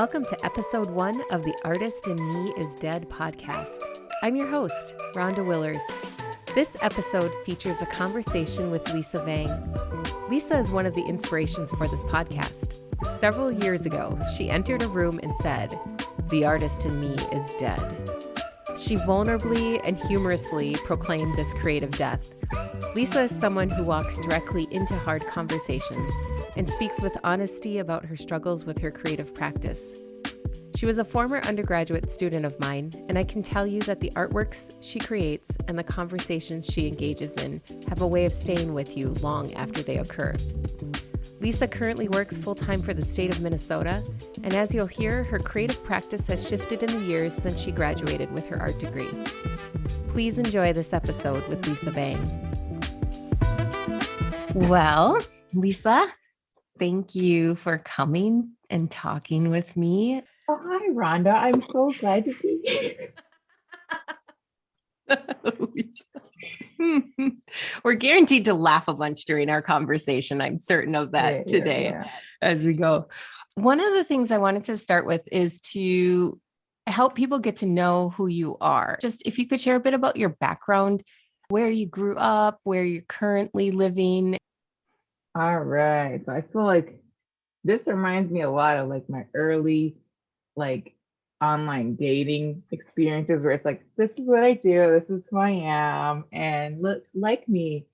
Welcome to episode 1 of The Artist in Me is Dead podcast. I'm your host, Rhonda Willers. This episode features a conversation with Lisa Vang. Lisa is one of the inspirations for this podcast. Several years ago, she entered a room and said, "The artist in me is dead." She vulnerably and humorously proclaimed this creative death. Lisa is someone who walks directly into hard conversations and speaks with honesty about her struggles with her creative practice. She was a former undergraduate student of mine, and I can tell you that the artworks she creates and the conversations she engages in have a way of staying with you long after they occur. Lisa currently works full-time for the state of Minnesota, and as you'll hear, her creative practice has shifted in the years since she graduated with her art degree. Please enjoy this episode with Lisa Vang. Well, Lisa, thank you for coming and talking with me. Oh, hi, Rhonda. I'm so glad to be here. We're guaranteed to laugh a bunch during our conversation. I'm certain of that today as we go. One of the things I wanted to start with is to help people get to know who you are. Just if you could share a bit about your background, where you grew up, where you're currently living. All right. So I feel like this reminds me a lot of like my early online dating experiences where it's like, this is what I do, this is who I am, and look like me.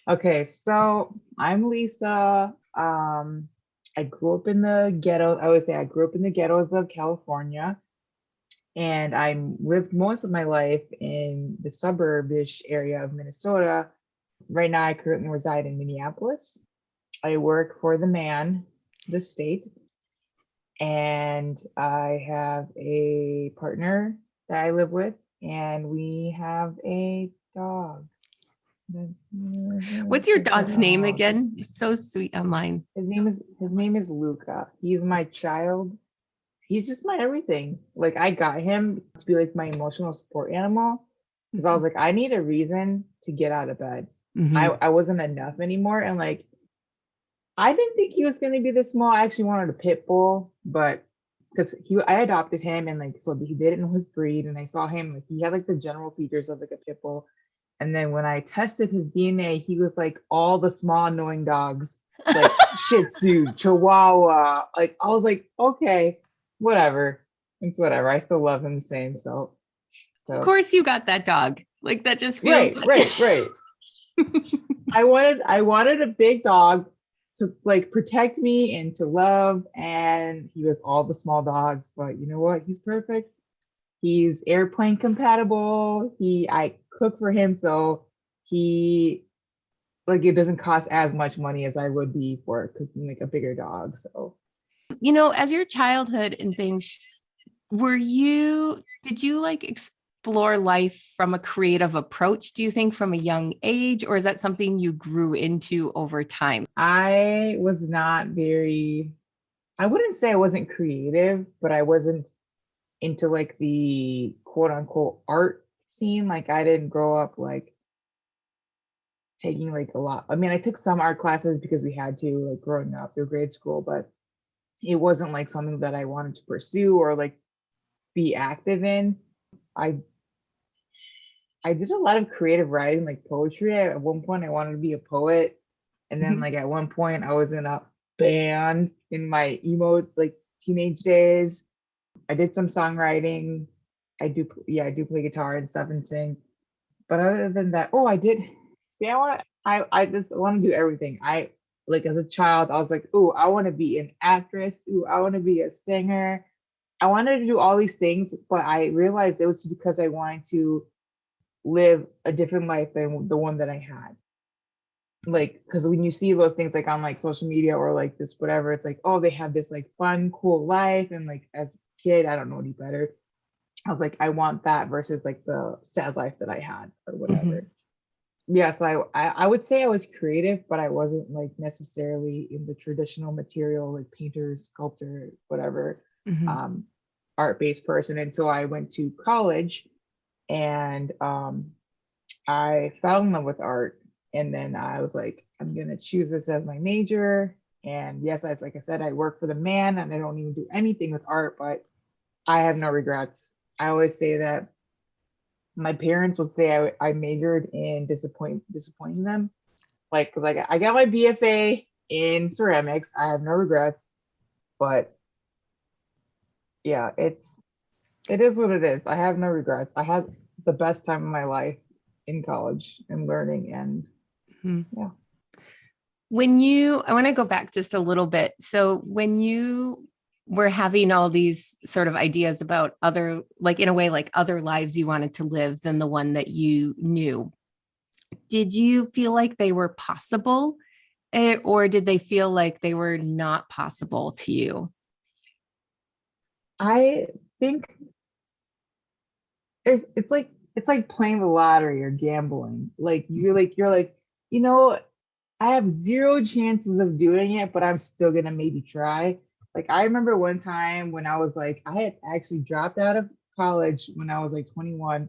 Okay, so I'm Lisa. I grew up in the ghetto. I always say I grew up in the ghettos of California, and I lived most of my life in the suburbish area of Minnesota. Right now, I currently reside in Minneapolis. I work for the man, the state, and I have a partner that I live with, and we have a dog. What's your dog's name again? It's so sweet online. His name is Luca. He's my child. He's just my everything. Like, I got him to be like my emotional support animal because I was like, I need a reason to get out of bed. I wasn't enough anymore, and like, I didn't think he was going to be this small. I actually wanted a pit bull, but because I adopted him, and like, so he didn't know his breed, and I saw him, like, he had like the general features of like a pit bull. And then when I tested his DNA, he was like all the small annoying dogs, like Shih Tzu, Chihuahua. Like, I was like, okay, whatever. It's whatever. I still love him the same. So of course you got that dog. Like, that just feels right. I wanted a big dog to like protect me and to love, and he was all the small dogs, but you know what? He's perfect. He's airplane compatible. I cook for him, so he like it doesn't cost as much money as I would be for cooking like a bigger dog. So, you know, as your childhood and things, did you like explore life from a creative approach, do you think, from a young age, or is that something you grew into over time? I was not I wouldn't say I wasn't creative, but I wasn't into like the quote unquote art scene. Like, I didn't grow up like taking like a lot. I mean, I took some art classes because we had to, like, growing up through grade school, but it wasn't like something that I wanted to pursue or like be active in. I did a lot of creative writing, like poetry. At one point, I wanted to be a poet. And then, like, at one point, I was in a band in my emo, like, teenage days. I did some songwriting. I do play guitar and stuff and sing. But other than that, I just want to do everything. Like, as a child, I was like, oh, I want to be an actress. Ooh, I want to be a singer. I wanted to do all these things, but I realized it was because I wanted to live a different life than the one that I had. Like, because when you see those things like on like social media or like this whatever, it's like, oh, they have this like fun, cool life. And like, as a kid, I don't know any better. I was like, I want that versus like the sad life that I had or whatever. Yeah, so I would say I was creative, but I wasn't like necessarily in the traditional material, like painter, sculptor, whatever, art-based person until I went to college, and I fell in love with art. And then I was like, I'm gonna choose this as my major. And yes, like I said, I work for the man and I don't even do anything with art, but I have no regrets. I always say that my parents would say I majored in disappointing them. Like, cause I got my BFA in ceramics. I have no regrets, but yeah, it is what it is. I have no regrets. I had the best time of my life in college and learning and Hmm. yeah. I want to go back just a little bit. So when you were having all these sort of ideas about other, like in a way, like other lives you wanted to live than the one that you knew, did you feel like they were possible, or did they feel like they were not possible to you? I think it's like playing the lottery or gambling. You're like, you know, I have zero chances of doing it, but I'm still gonna maybe try. Like I remember one time when I was like, I had actually dropped out of college when I was like 21,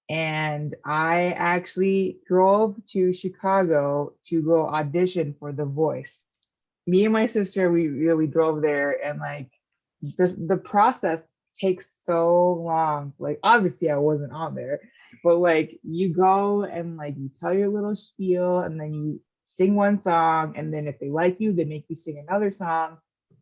and I actually drove to Chicago to go audition for The Voice. Me and my sister, we really drove there, and like the process takes so long. Like obviously I wasn't on there, but like you go and like you tell your little spiel and then you sing one song, and then if they like you, they make you sing another song,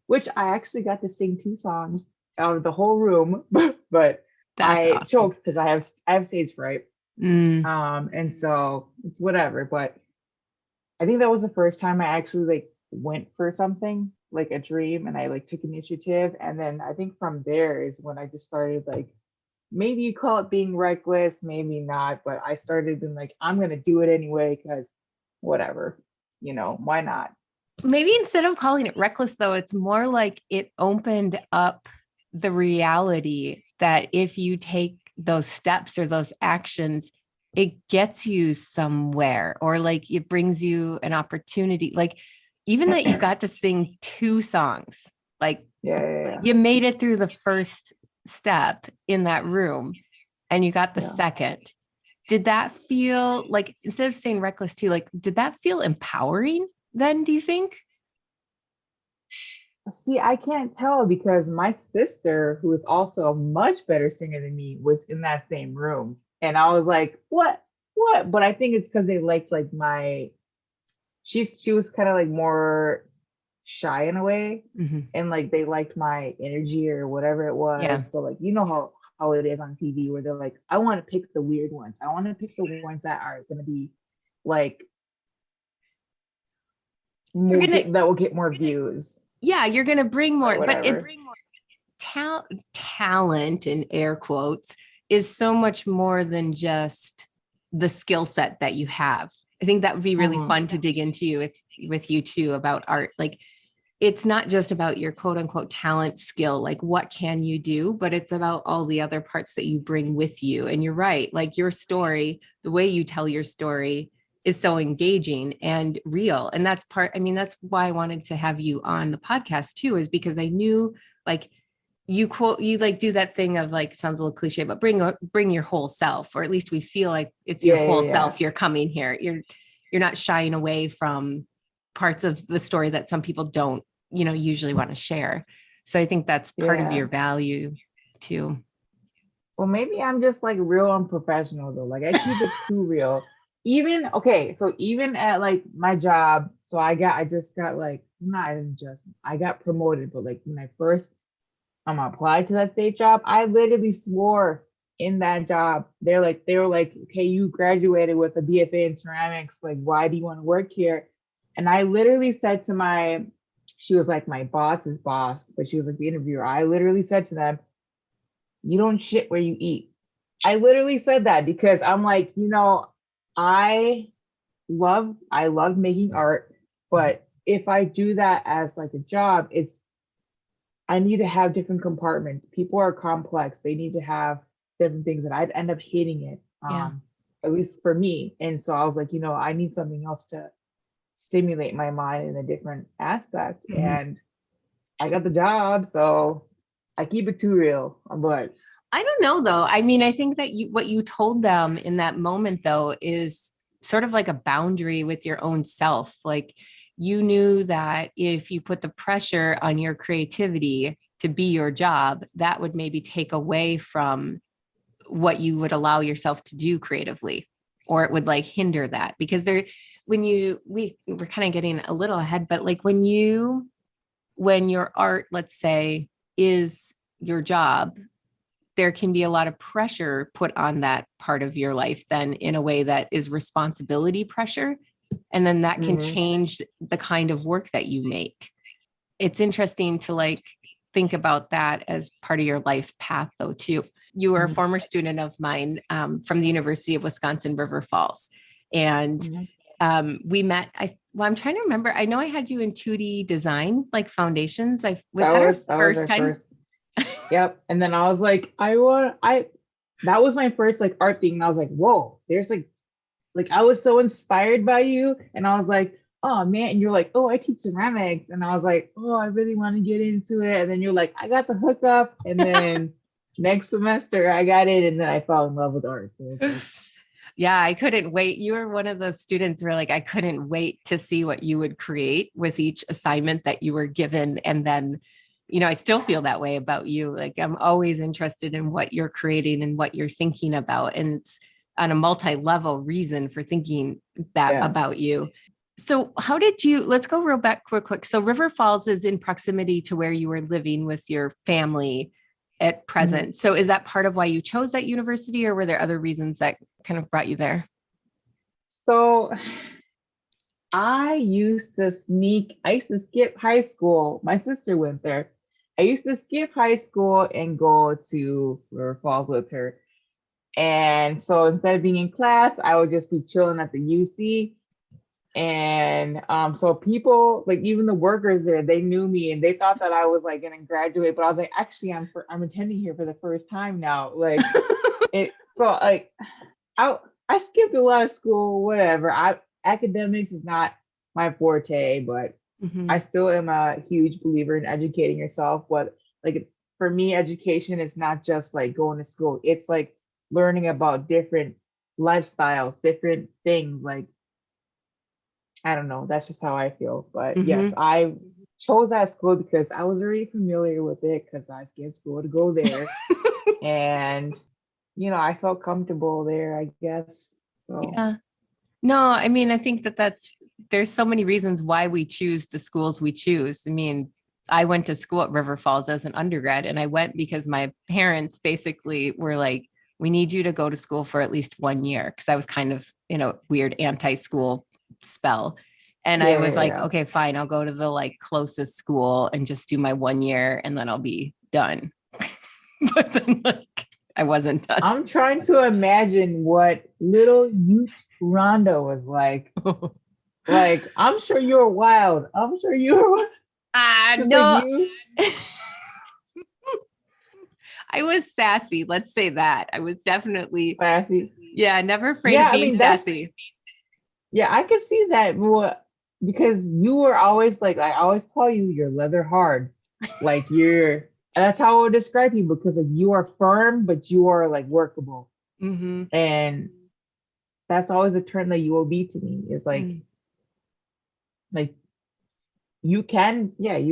which I actually got to sing two songs out of the whole room, but That's I awesome. choked because I have stage fright. Mm, And so it's whatever. But I think that was the first time I actually like went for something like a dream and I like took initiative. And then I think from there is when I just started like maybe you call it being reckless, maybe not, but I started being like, I'm gonna do it anyway because whatever, why not? maybe instead of calling it reckless, though, it's more like it opened up the reality that if you take those steps or those actions, it gets you somewhere, or like it brings you an opportunity. Like even that you got to sing two songs, like Yeah, yeah, you made it through the first step in that room and you got the yeah. second. Did that feel like, instead of saying reckless too, like, did that feel empowering then, do you think? See, I can't tell because my sister, who is also a much better singer than me, was in that same room. And I was like, what? What? But I think it's because they liked like she was kind of like more shy in a way. Mhm. And like they liked my energy or whatever it Yeah. was. So like how it is on TV where they're like, I want to pick the weird ones. I want to pick the ones that are gonna be like You're going to, that will get more views yeah, you're going to bring or more, but it's whatever. talent in air quotes is so much more than just the skill set that you have. I think that would be really Mhm. fun to dig into with you too about art. Like it's not just about your quote unquote talent skill, like what can you do, but it's about all the other parts that you bring with you. And you're right, like your story, the way you tell your story is so engaging and real. And that's part, I mean, that's why I wanted to have you on the podcast too, is because I knew like you like do that thing of like, sounds a little cliche, but bring your whole self, or at least we feel like it's your Yeah, whole yeah, yeah. self. You're coming here. You're not shying away from parts of the story that some people don't, usually want to share. So I think that's part of your Yeah. value too. Well, maybe I'm just like real unprofessional though. Like I keep it too real. Even okay, so even at like my job, so I just got like not even just I got promoted, but like when I first applied to that state job, I literally swore in that job. They were like, okay, you graduated with a BFA in ceramics. Like, why do you want to work here? And I literally said to she was like my boss's boss, but she was like the interviewer. I literally said to them, you don't shit where you eat. I literally said that because I'm like, I I love making art, but if I do that as like a job, I need to have different compartments. People are complex. They need to have different things, and I'd end up hating it. Yeah. At least for me. And so I was like, I need something else to stimulate my mind in a different aspect. Mhm. And I got the job, so I keep it too real. But I don't know though. I mean, I think that what you told them in that moment though is sort of like a boundary with your own self. Like you knew that if you put the pressure on your creativity to be your job, that would maybe take away from what you would allow yourself to do creatively, or it would like hinder that. Because we're kind of getting a little ahead, but like when your art, let's say, is your job, there can be a lot of pressure put on that part of your life then in a way that is responsibility pressure. And then that can change the kind of work that you make. It's interesting to like think about that as part of your life path though, too. You were a former student of mine from the University of Wisconsin, River Falls. And we met, I'm trying to remember. I know I had you in 2D design, like foundations. Was that our first time? Yep. And then I was like, that was my first like art thing. And I was like, whoa, there's like I was so inspired by you. And I was like, oh man. And you're like, oh, I teach ceramics. And I was like, oh, I really want to get into it. And then you're like, I got the hookup. And then next semester I got it. And then I fell in love with art. So yeah, I couldn't wait. You were one of those students where like, I couldn't wait to see what you would create with each assignment that you were given. And then, I still feel that way about you. Like I'm always interested in what you're creating and what you're thinking about. And it's on a multi-level reason for thinking that about you. So let's go real back real quick. So River Falls is in proximity to where you were living with your family at present. So is that part of why you chose that university, or were there other reasons that kind of brought you there? So I used to skip high school. My sister went there. I used to skip high school and go to River Falls with her. And so instead of being in class, I would just be chilling at the UC. And so people, like even the workers there, they knew me and they thought that I was like gonna graduate, but I was like, actually, I'm attending here for the first time now. Like I skipped a lot of school, whatever. Academics is not my forte, but I still am a huge believer in educating yourself. But like for me, education is not just like going to school. It's like learning about different lifestyles, different things. Like, I don't know, that's just how I feel. But yes, I chose that school because I was already familiar with it because I skipped school to go there. And, I felt comfortable there, I guess. So yeah. No, I mean, I think there's so many reasons why we choose the schools we choose. I mean, I went to school at River Falls as an undergrad, and I went because my parents basically were like, we need you to go to school for at least 1 year. Because I was kind of in a weird anti-school spell. And I was like, okay, fine. I'll go to the like closest school and just do my 1 year and then I'll be done. But then like, I wasn't done. I'm trying to imagine what little Ute Rhonda was like. Like, I'm sure you were wild. I'm sure you were no. Like I was sassy. Let's say that. I was definitely sassy. Yeah, never afraid of being sassy. Yeah, I can see that more because you were always like, I always call you're leather hard. Like and that's how I would describe you, because like you are firm, but you are like workable. And that's always a term that you will be to me, is like, you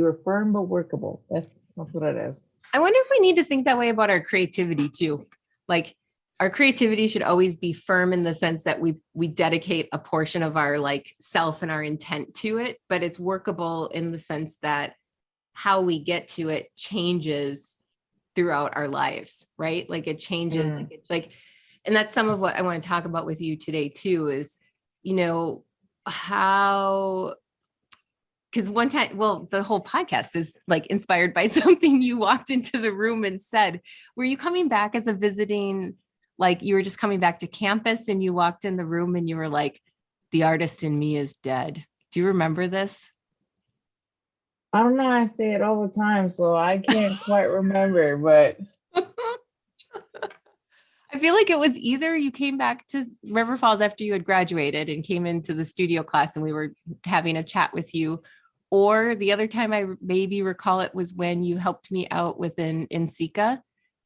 are firm but workable. That's what it is. I wonder if we need to think that way about our creativity too. Like our creativity should always be firm in the sense that we dedicate a portion of our like self and our intent to it, but it's workable in the sense that how we get to it changes throughout our lives, right? Like it changes, and that's some of what I want to talk about with you today too, is, how, because one time, the whole podcast is like inspired by something you walked into the room and said. Were you coming back as a visiting, like you were just coming back to campus and you walked in the room and you were like, the artist in me is dead? Do you remember this? I don't know. I say it all the time, so I can't quite remember, but I feel like it was either you came back to River Falls after you had graduated and came into the studio class and we were having a chat with you, or the other time I maybe recall it was when you helped me out with an Insika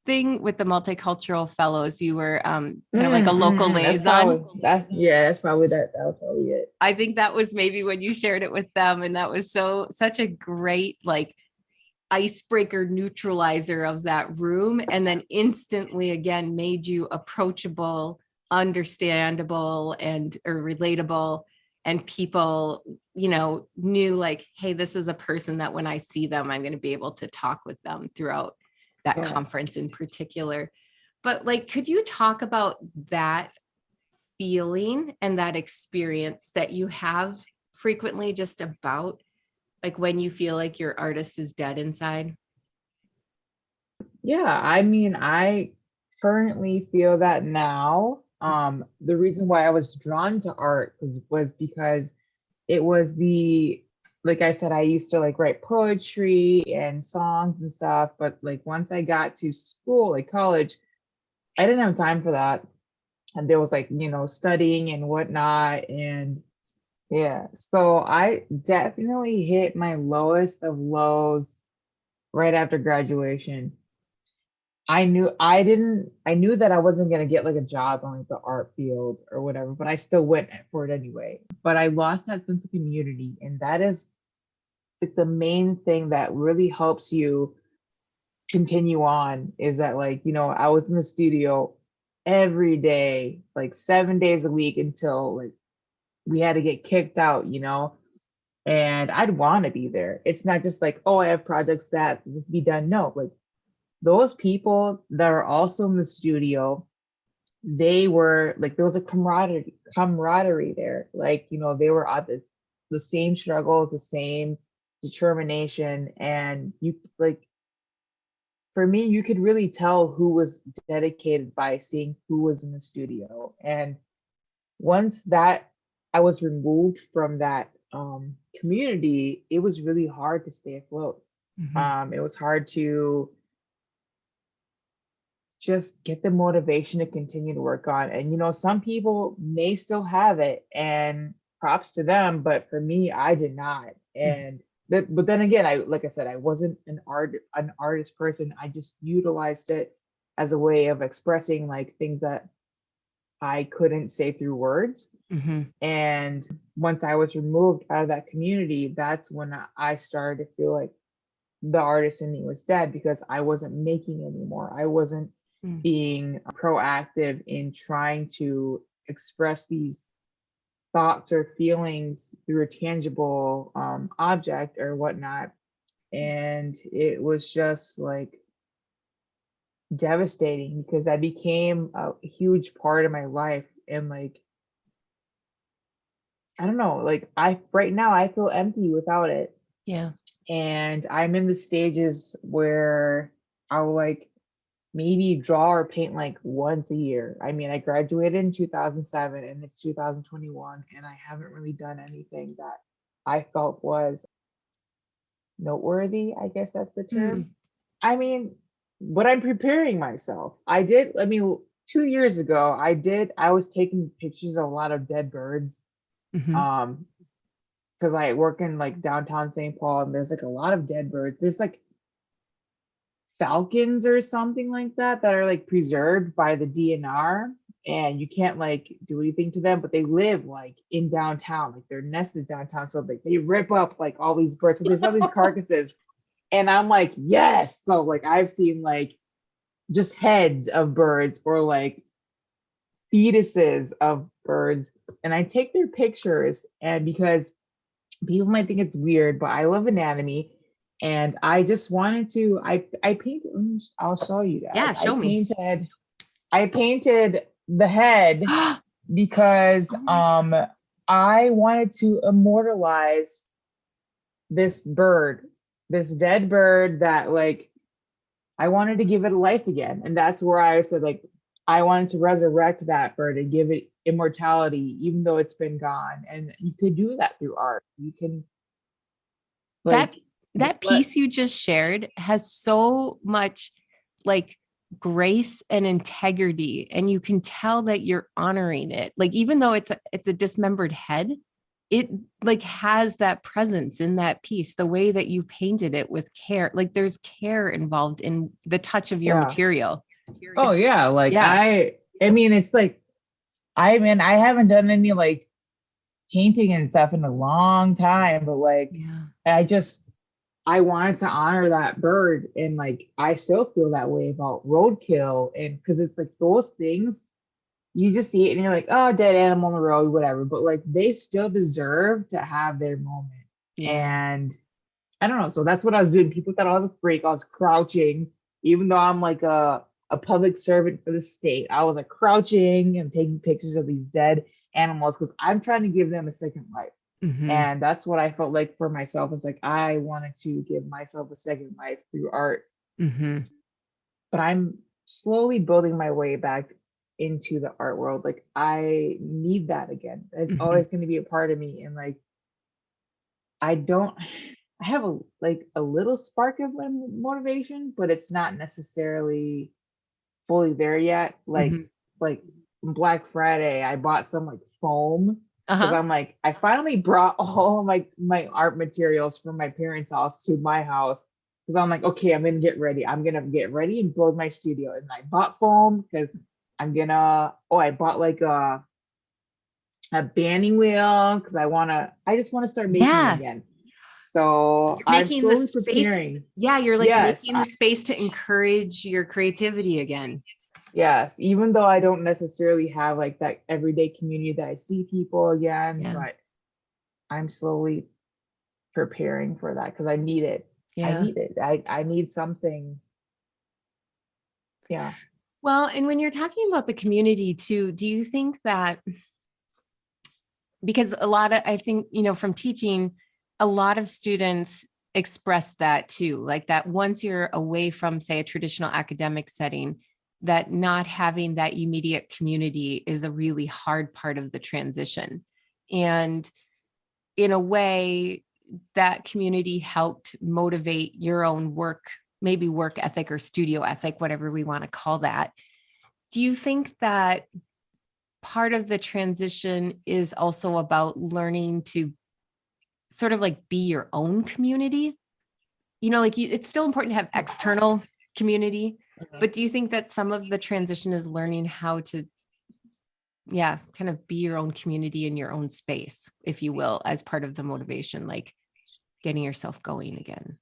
thing with the multicultural fellows. You were kind of like a local That's liaison. that's probably that. That was probably it. I think that was maybe when you shared it with them. And that was such a great, like, icebreaker neutralizer of that room. And then instantly again, made you approachable, understandable, or relatable. And people, knew like, hey, this is a person that when I see them, I'm going to be able to talk with them throughout that conference in particular. But like, could you talk about that feeling and that experience that you have frequently, just about like when you feel like your artist is dead inside? Yeah, I mean, I currently feel that now. The reason why I was drawn to art was because it was like I said, I used to like write poetry and songs and stuff, but like once I got to school, like college, I didn't have time for that. And there was like, studying and whatnot. And yeah, so I definitely hit my lowest of lows right after graduation. I knew that I wasn't gonna get like a job on like the art field or whatever, but I still went for it anyway. But I lost that sense of community, and that is like the main thing that really helps you continue on is that like, I was in the studio every day, like 7 days a week until like we had to get kicked out. And I'd want to be there. It's not just like, oh, I have projects that be done. No, like those people that are also in the studio, they were like, there was a camaraderie there. Like, they were on the same struggles, the same determination. And you like, for me, you could really tell who was dedicated by seeing who was in the studio. And once that I was removed from that community, it was really hard to stay afloat. It was hard to just get the motivation to continue to work on. And some people may still have it, and props to them, but for me, I did not. And but then again, like I said, I wasn't an artist person. I just utilized it as a way of expressing like things that I couldn't say through words. And once I was removed out of that community, that's when I started to feel like the artist in me was dead, because I wasn't making anymore. I wasn't being proactive in trying to express these thoughts or feelings through a tangible object or whatnot. And it was just like devastating, because that became a huge part of my life. And like, I don't know, like right now I feel empty without it. Yeah. And I'm in the stages where I'll like maybe draw or paint like once a year. I mean, I graduated in 2007 and it's 2021, and I haven't really done anything that I felt was noteworthy. I guess that's the term. I mean, but I'm preparing myself. I 2 years ago, I was taking pictures of a lot of dead birds. Because I work in like downtown St. Paul, and there's like a lot of dead birds. There's like falcons or something like that are like preserved by the DNR, and you can't like do anything to them, but they live like in downtown, like they're nested downtown. So like they rip up like all these birds. So there's all these carcasses, and I'm like, yes. So like I've seen like just heads of birds or like fetuses of birds, and I take their pictures. And because people might think it's weird, but I love anatomy, and I just wanted to. I painted. I'll show you guys. Yeah, show me. I painted the head because I wanted to immortalize this bird, this dead bird that like I wanted to give it a life again, and that's where I said like I wanted to resurrect that bird and give it immortality, even though it's been gone. And you could do that through art. You can like that piece you just shared has so much like grace and integrity, and you can tell that you're honoring it. Like, even though it's a dismembered head, it like has that presence in that piece, the way that you painted it with care, like there's care involved in the touch of your Yeah. material. Oh yeah. Like Yeah. I mean, it's like, I mean, I haven't done any like painting and stuff in a long time, but like, Yeah. I wanted to honor that bird. And like, I still feel that way about roadkill. And because it's like those things, you just see it and you're like, oh, dead animal on the road, whatever. But like, they still deserve to have their moment. Yeah. And I don't know. So that's what I was doing. People thought I was a freak. I was crouching, even though I'm like a public servant for the state. I was like crouching and taking pictures of these dead animals because I'm trying to give them a second life. Mm-hmm. And that's what I felt like for myself. Was like I wanted to give myself a second life through art. Mm-hmm. But I'm slowly building my way back into the art world. Like I need that again. It's Mm-hmm. always going to be a part of me. And like I don't I have a little spark of motivation, but it's not necessarily fully there yet. Mm-hmm. Like Black Friday, I bought some like foam because Uh-huh. I'm like, I finally brought all of my art materials from my parents' house to my house. Because I'm like, okay, I'm gonna get ready. I'm gonna get ready and build my studio. And I bought foam because I bought like a banding wheel because I just want to start making Yeah. again. So You're I'm making the slowly space. preparing. Yeah. You're like Yes, making the space to encourage your creativity again. yes. Even though I don't necessarily have like that everyday community that I see people again, Yeah. but I'm slowly preparing for that because I need it. I Yeah. need it. I need something. Yeah. Well, and when you're talking about the community too, do you think that because I think, from teaching, a lot of students express that too, like that once you're away from, say, a traditional academic setting, that not having that immediate community is a really hard part of the transition. And in a way, that community helped motivate your own work, maybe work ethic or studio ethic, whatever we want to call that. Do you think that part of the transition is also about learning to sort of like be your own community? It's still important to have external community, Mhm. but do you think that some of the transition is learning how to, yeah, kind of be your own community in your own space, if you will, as part of the motivation, like getting yourself going again?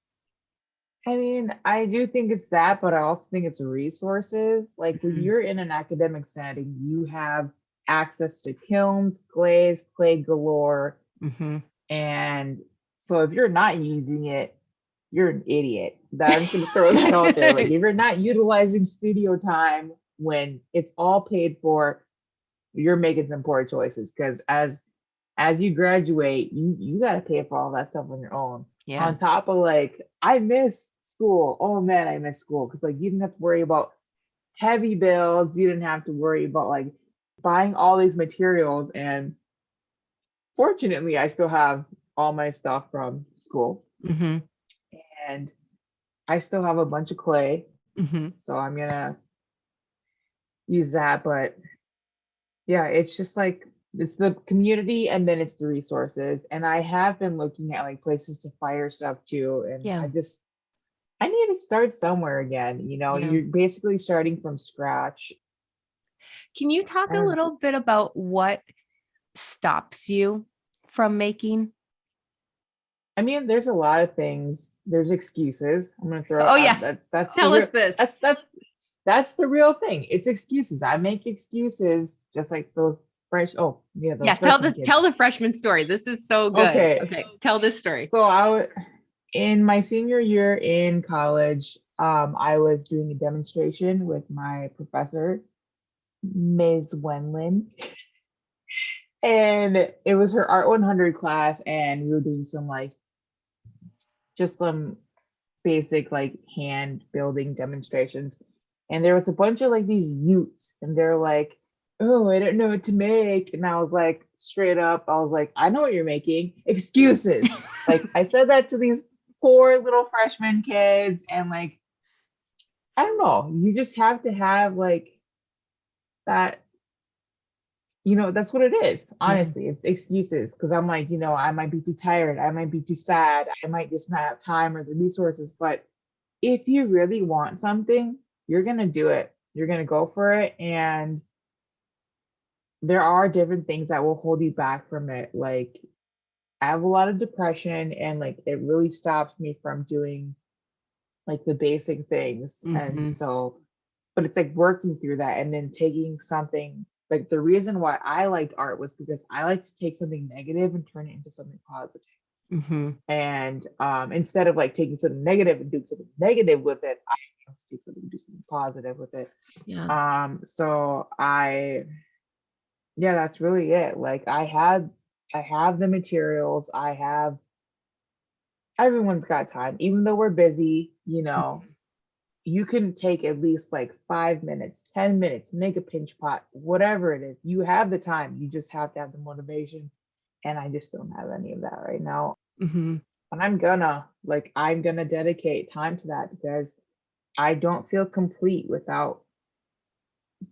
I mean, I do think it's that, but I also think it's resources. Like when Mhm. you're in an academic setting, you have access to kilns, glaze, clay galore. Mhm. And so if you're not using it, you're an idiot. I'm just gonna throw that out there. Like if you're not utilizing studio time when it's all paid for, you're making some poor choices. Because as you graduate, you gotta pay for all that stuff on your own. Yeah. On top of like, I miss school. Oh man, I miss school. Because like you didn't have to worry about heavy bills. You didn't have to worry about like buying all these materials. And fortunately, I still have all my stuff from school. Mhm. And I still have a bunch of clay, Mhm. so I'm gonna use that. But yeah, it's just like it's the community and then it's the resources. And I have been looking at like places to fire stuff too. And Yeah. I need to start somewhere again. Yeah. You're basically starting from scratch. Can you talk I a don't know. little bit about what stops you from making? I mean, there's a lot of things. There's excuses. I'm gonna throw Oh yeah. that's the Tell real us this. that's the real thing. It's excuses. I make excuses just like those Yeah, those tell freshman the kids. tell the freshman story. This is so good. Okay. Okay, tell this story. So in my senior year in college, I was doing a demonstration with my professor, Ms. Wenlin, and it was her Art 100 class, and we were doing some basic like hand building demonstrations. And there was a bunch of like these youths, and they're like, "Oh, I don't know what to make." And I was like, straight up, I was like, "I know what you're making. Excuses." Like I said that to these poor little freshman kids, and like, I don't know, you just have to have like that, that's what it is. Honestly, it's excuses. Cause I'm like, I might be too tired. I might be too sad. I might just not have time or the resources. But if you really want something, you're going to do it. You're going to go for it. And there are different things that will hold you back from it. Like, I have a lot of depression, and like it really stops me from doing like the basic things. And Mm-hmm. so, but it's like working through that and then taking something, like the reason why I liked art was because I like to take something negative and turn it into something positive. Mm-hmm. And instead of like taking something negative and doing something negative with it, I want to take something and do something positive with it. Yeah. So yeah, that's really it. Like I have the materials. Everyone's got time, even though we're busy, you can take at least like 5 minutes, 10 minutes, make a pinch pot, whatever it is. You have the time. You just have to have the motivation. And I just don't have any of that right now. Mm-hmm. And I'm gonna dedicate time to that because I don't feel complete without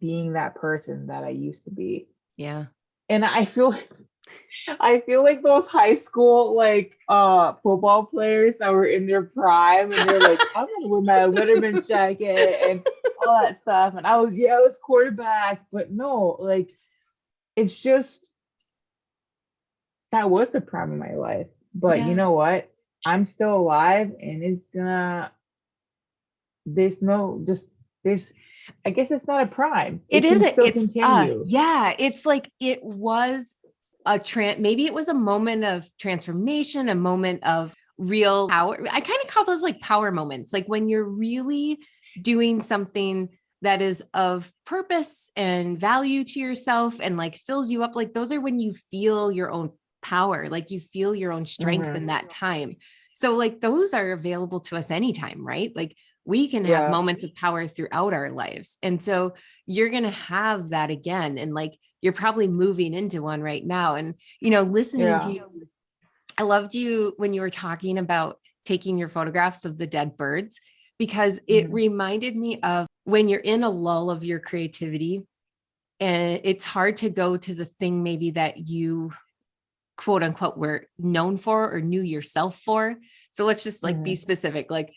being that person that I used to be. Yeah. And I feel like those high school like football players that were in their prime and they're like, I'm gonna wear my Letterman's jacket and all that stuff. And I was quarterback, but no, like it's just that was the prime of my life. But you Yeah. know what? I'm still alive and it's gonna there's no just there's I guess it's not a prime. It It can isn't. still It's continue. yeah, it's like it was maybe it was a moment of transformation, a moment of real power. I kind of call those like power moments, like when you're really doing something that is of purpose and value to yourself and like fills you up. Like those are when you feel your own power, like you feel your own strength in Hmm. that time. So like those are available to us anytime, right? Like we can have Yeah. moments of power throughout our lives. And so you're going to have that again. And like, you're probably moving into one right now. And, listening to Yeah. you, I loved you when you were talking about taking your photographs of the dead birds, because it Hmm. reminded me of when you're in a lull of your creativity and it's hard to go to the thing maybe that you quote unquote were known for or knew yourself for. So let's just like be Hmm. specific. Like,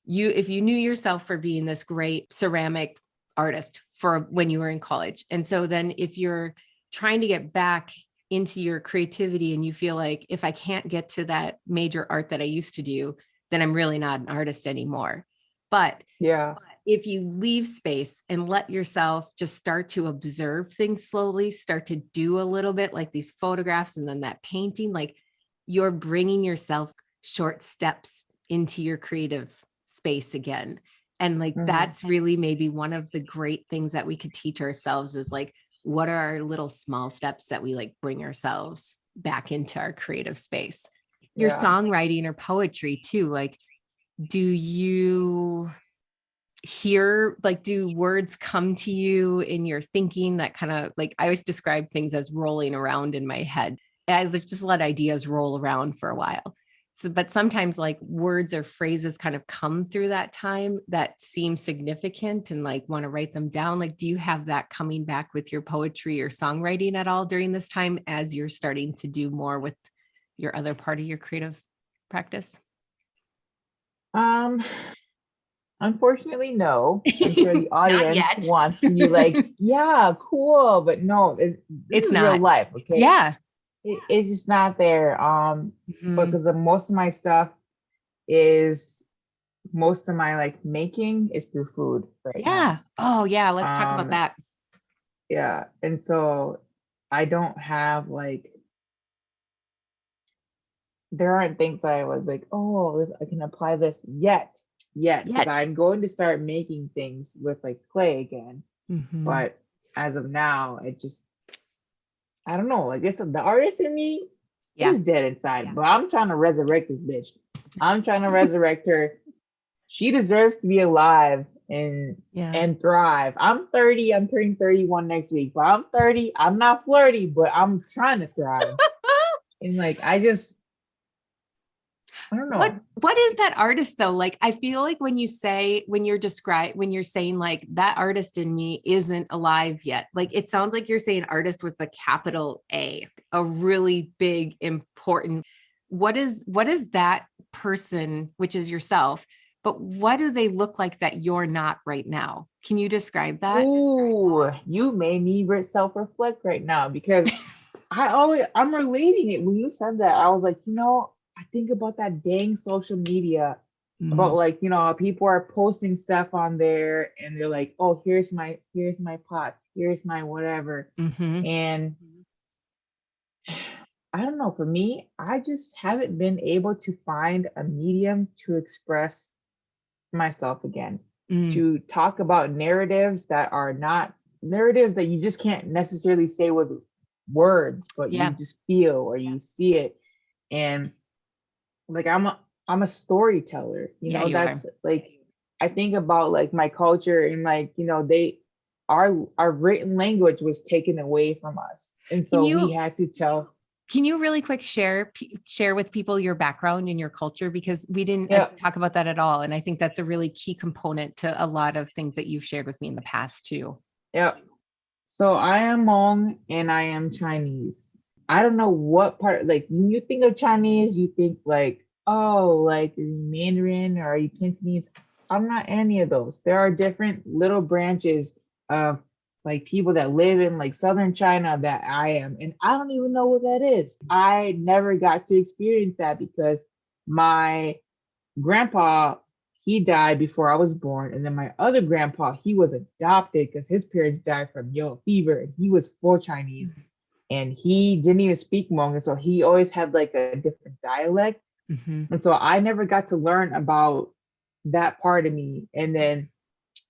if you knew yourself for being this great ceramic artist for when you were in college. And so then if you're trying to get back into your creativity and you feel like if I can't get to that major art that I used to do, then I'm really not an artist anymore. But Yeah. if you leave space and let yourself just start to observe things slowly, start to do a little bit like these photographs and then that painting, like you're bringing yourself short steps into your creative space again. And like Hmm. that's really maybe one of the great things that we could teach ourselves is like, what are our little small steps that we like bring ourselves back into our creative space? Your Yeah. songwriting or poetry too. Like, do you hear, like, do words come to you in your thinking that kind of like, I always describe things as rolling around in my head. I just let ideas roll around for a while. So, but sometimes like words or phrases kind of come through that time that seem significant and like want to write them down. Like, do you have that coming back with your poetry or songwriting at all during this time as you're starting to do more with your other part of your creative practice? Um, Unfortunately, no. I'm sure the Not audience yet. wants to be like, yeah, cool, but no, this It's is real not. life, okay? Yeah. It's just not there. Mhm. Because of most of my stuff is most of my like making is through food right Yeah. now. Oh, yeah. Let's talk about Um, that. yeah, and so I don't have like there aren't things that I was like, oh, this I can apply this yet, because Yet. I'm going to start making things with like clay again. Mhm. But as of now, I don't know. Like, the artist in me Yeah. is dead inside, but I'm trying to resurrect this bitch. I'm trying to resurrect her. She deserves to be alive Yeah. and thrive. I'm 30. I'm turning 31 next week, but I'm 30. I'm not flirty, but I'm trying to thrive. And like, I just I don't What know. what is that artist though? Like, I feel like when you're saying like that artist in me isn't alive yet, like it sounds like you're saying artist with a capital A really big, important. What is that person, which is yourself, but what do they look like that you're not right now? Can you describe that? Ooh, you made me self-reflect right now because I'm relating it. When you said that, I was like, I think about that dang social media about Mm, like, how people are posting stuff on there and they're like, oh, here's my pots, here's my whatever. mm-hmm. And I don't know, for me, I just haven't been able to find a medium to express myself again, Mm, to talk about narratives that are not narratives that you just can't necessarily say with words, but you yeah. just feel or you see it. And like I'm a storyteller, Yeah, you that's are. like I think about like my culture and like, they our written language was taken away from us. And Can so we you had to tell, Can you really quick share with people your background and your culture, because we didn't yeah, talk about that at all, and I think that's a really key component to a lot of things that you've shared with me in the past too. yeah. So I am Hmong and I am Chinese. I don't know what part, like when you think of Chinese, you think like, oh, like Mandarin or are you Cantonese? I'm not any of those. There are different little branches of like people that live in like southern China that I am. And I don't even know what that is. I never got to experience that because my grandpa, he died before I was born. And then my other grandpa, he was adopted because his parents died from yellow fever and he was full Chinese and he didn't even speak Hmong. And so he always had like a different dialect. Mm-hmm. And so I never got to learn about that part of me. And then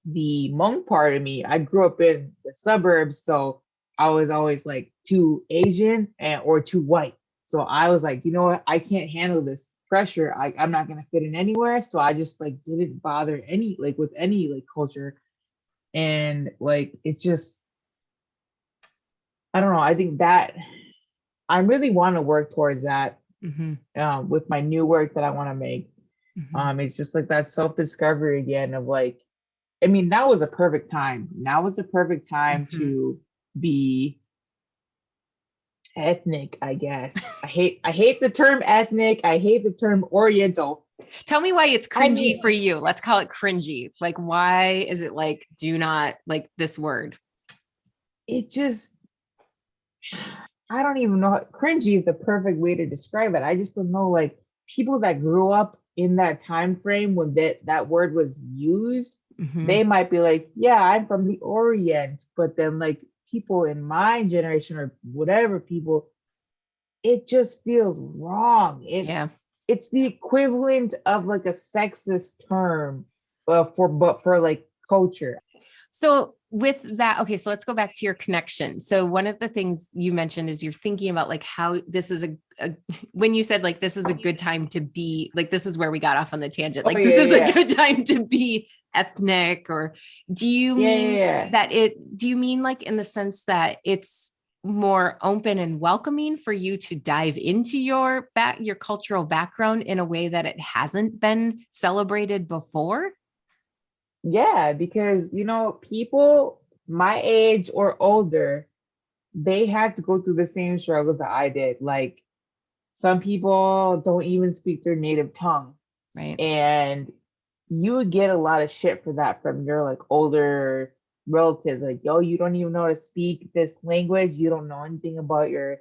the Hmong part of me, I grew up in the suburbs. So I was always like too Asian or too white. So I was like, you know what? I can't handle this pressure. I'm not gonna fit in anywhere. So I just like didn't bother any like with any like culture. And like it just, I don't know. I think that I really want to work towards that Mm-hmm. with my new work that I want to make. Mm-hmm. It's just like that self-discovery again of like, I mean, now was a perfect time. Now was a perfect time Mm-hmm. to be ethnic, I guess. I hate the term ethnic. I hate the term Oriental. Tell me why it's I cringy mean, for you. Let's call it cringy. Like, why is it like, do not like this word? it just, I don't even know. Cringy is the perfect way to describe it. I just don't know, like people that grew up in that time frame when that word was used, Mm-hmm. they might be like, yeah, I'm from the Orient. But then like people in my generation or whatever people, it just feels wrong. Yeah. It's the equivalent of like a sexist term, but for like culture. So with that, okay, so let's go back to your connection. So one of the things you mentioned is you're thinking about like how this is when you said like this is a good time to be like this is where we got off on the tangent. Oh Like this yeah, is a yeah, good time to be ethnic, or do you yeah, yeah, mean yeah. do you mean like in the sense that it's more open and welcoming for you to dive into your cultural background in a way that it hasn't been celebrated before? Yeah, because people my age or older, they had to go through the same struggles that I did. Like some people don't even speak their native tongue, Right. and you would get a lot of shit for that from your like older relatives. Like, yo, you don't even know how to speak this language. You don't know anything about your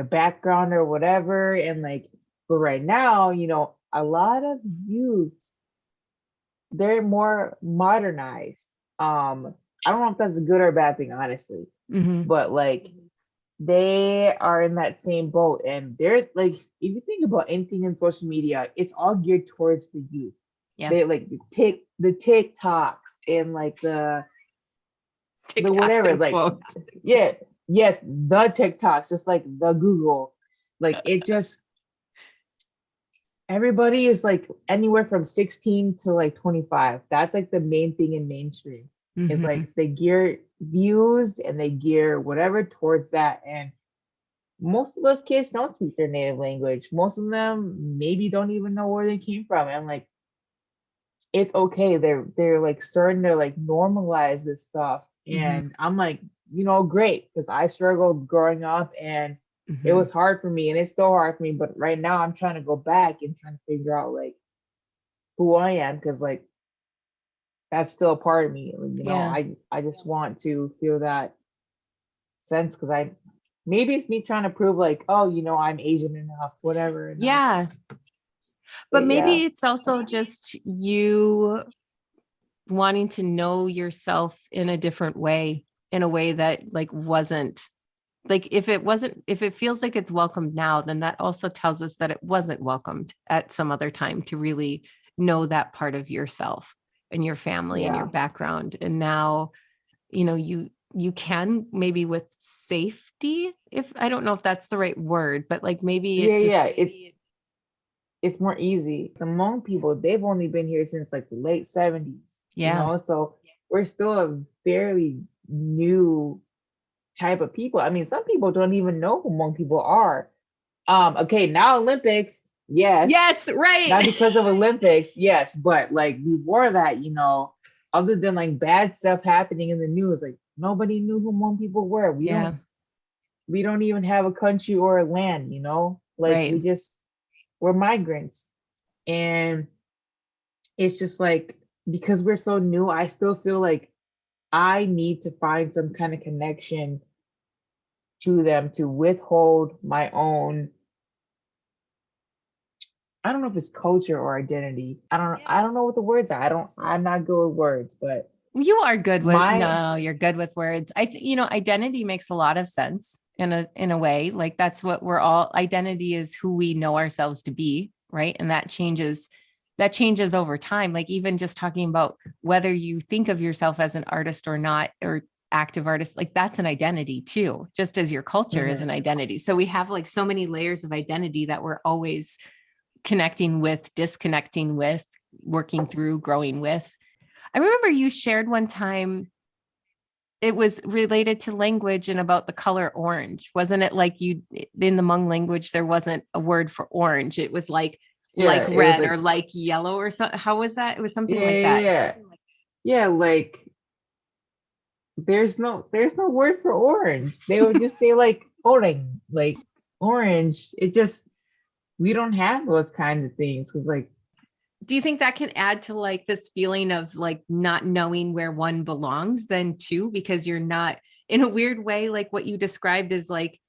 background or whatever. And like, but right now, a lot of youths, they're more modernized. I don't know if that's a good or a bad thing, honestly, Mm-hmm. but like they are in that same boat. And they're like, if you think about anything in social media, it's all geared towards the youth. Yeah. They like the TikToks and like the TikToks whatever, and like quotes. yeah, yes, the TikToks, just like the Google. Like it just everybody is like anywhere from 16 to like 25. That's like the main thing in mainstream. Is Mm-hmm. like they gear views and they gear whatever towards that. And most of those kids don't speak their native language. Most of them maybe don't even know where they came from. And like, it's okay. They're like starting to like normalize this stuff. Mm-hmm. And I'm like, great, because I struggled growing up and it Mm-hmm. was hard for me and it's still hard for me. But right now I'm trying to go back and trying to figure out like who I am, because like that's still a part of me. Yeah. I just want to feel that sense, because maybe it's me trying to prove like, oh, I'm Asian enough, whatever enough. Yeah. But But yeah, maybe it's also just you wanting to know yourself in a different way, in a way that like wasn't like, if it feels like it's welcomed now, then that also tells us that it wasn't welcomed at some other time to really know that part of yourself and your family and your yeah, background. And now, you can maybe with safety, if I don't know if that's the right word, but like maybe it yeah. just, It's more easy. The Hmong people, they've only been here since like the late 70s, yeah, so we're still a fairly new type of people. I mean, some people don't even know who Hmong people are. Okay, now Olympics, yes. yes, right. Not because of Olympics, yes, but like before that, other than like bad stuff happening in the news, like nobody knew who Hmong people were. Yeah, We don't even have a country or a land, like right. we're migrants. And it's just like, because we're so new, I still feel like I need to find some kind of connection to them to withhold my own, I don't know if it's culture or identity. I don't know what the words are. I'm not good with words, but You are good with, my no, you're good with words. Identity makes a lot of sense in a way. Like that's what we're all, identity is who we know ourselves to be, right? And that changes over time. Like even just talking about whether you think of yourself as an artist or not, or active artist, like that's an identity too, just as your culture is Mhm. an identity. So we have like so many layers of identity that we're always connecting with, disconnecting with, working through, growing with. I remember you shared one time, it was related to language and about the color orange. Wasn't it like you, in the Hmong language, there wasn't a word for orange. It was like Yeah, it was red or like, like yellow or something. How was that? It was something yeah, like yeah, that. yeah. Yeah, like there's no word for orange. They would just say like orange, like orange. It just, we don't have those kinds of things, because like, Do you think that can add to like this feeling of like not knowing where one belongs then too? Because you're not, in a weird way, like what you described is like,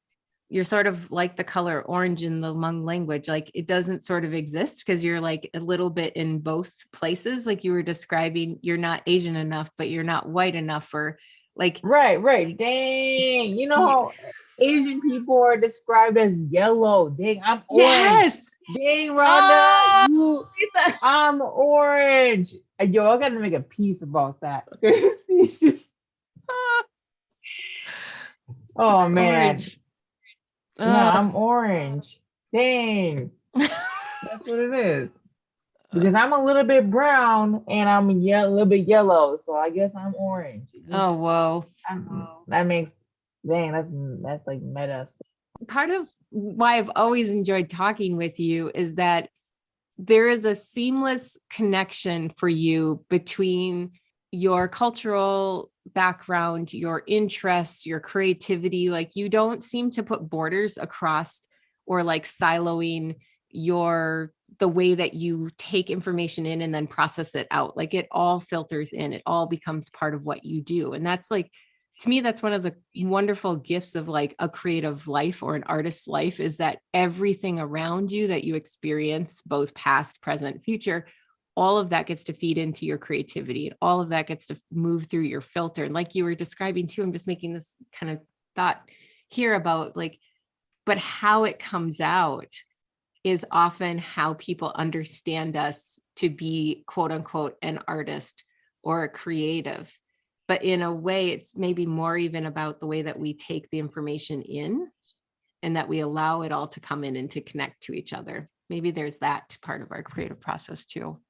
you're sort of like the color orange in the Hmong language. Like it doesn't sort of exist because you're like a little bit in both places. Like you were describing, you're not Asian enough, but you're not white enough, or like, right. Dang, y- how Asian people are described as yellow. Dang, I'm orange. yes. Dang, Rhonda, Oh, Lisa. I'm orange. Yo, I gotta make a piece about that. It's just, oh man. Orange. Yeah, Oh. I'm orange. Dang, that's what it is. Because I'm a little bit brown and I'm a little bit yellow, so I guess I'm orange. Oh, whoa. That makes, dang, that's like meta stuff. Part of why I've always enjoyed talking with you is that there is a seamless connection for you between your cultural background, your interests, your creativity. Like you don't seem to put borders across or like siloing the way that you take information in and then process it out. Like it all filters in, it all becomes part of what you do. And that's like, to me, that's one of the wonderful gifts of like a creative life or an artist's life, is that everything around you that you experience, both past, present, future, all of that gets to feed into your creativity, and all of that gets to move through your filter. And like you were describing too, I'm just making this kind of thought here about like, but how it comes out is often how people understand us to be, quote unquote, an artist or a creative. But in a way, it's maybe more even about the way that we take the information in and that we allow it all to come in and to connect to each other. Maybe there's that part of our creative process too.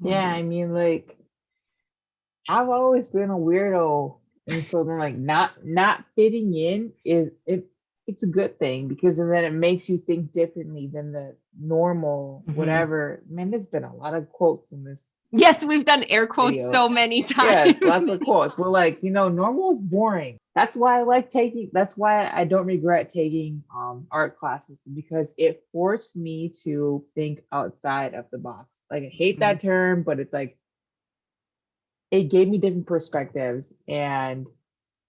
Yeah, Wonder. I mean, like, I've always been a weirdo, and so then like not fitting in it's a good thing because then it makes you think differently than the normal whatever. Man, there's been a lot of quotes in this Yes, we've done air quotes video. so many times. Yes, lots of quotes. We're like, normal is boring. That's why that's why I don't regret taking art classes, because it forced me to think outside of the box. Like, I hate that term, but it's like it gave me different perspectives, and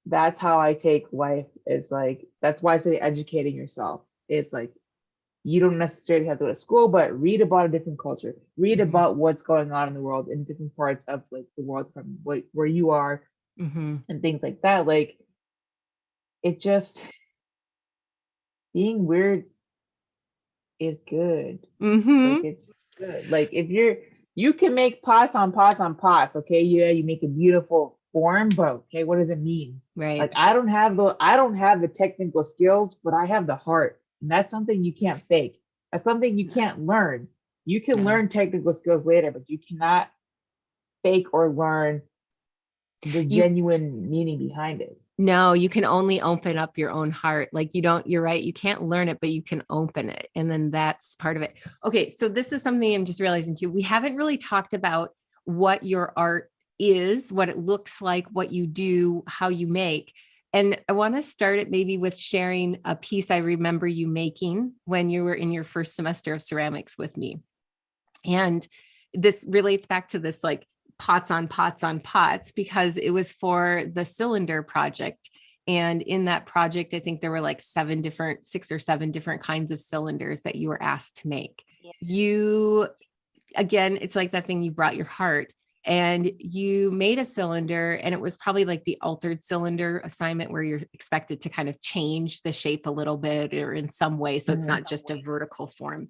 that's how I take life. Is like, that's why I say educating yourself. It's like, you don't necessarily have to go to school, but read about a different culture, read about what's going on in the world in different parts of like the world from where you are, and things like that. Like, it just, being weird is good. Like, it's good. Like, if you can make pots on pots on pots, okay, yeah, you make a beautiful form, but okay, what does it mean? Right. Like, I don't have the technical skills, but I have the heart, and that's something you can't fake. That's something you can't learn. You can learn technical skills later, but you cannot fake or learn the genuine meaning behind it. No, you can only open up your own heart. Like, you're right. You can't learn it, but you can open it. And then that's part of it. Okay. So this is something I'm just realizing too. We haven't really talked about what your art is, what it looks like, what you do, how you make. And I want to start it maybe with sharing a piece I remember you making when you were in your first semester of ceramics with me. And this relates back to this, like, pots on pots on pots, because it was for the cylinder project. And in that project, I think there were like 6 or 7 different kinds of cylinders that you were asked to make. You, again, it's like that thing, you brought your heart and you made a cylinder, and it was probably like the altered cylinder assignment where you're expected to kind of change the shape a little bit or in some way. So it's not just a vertical form.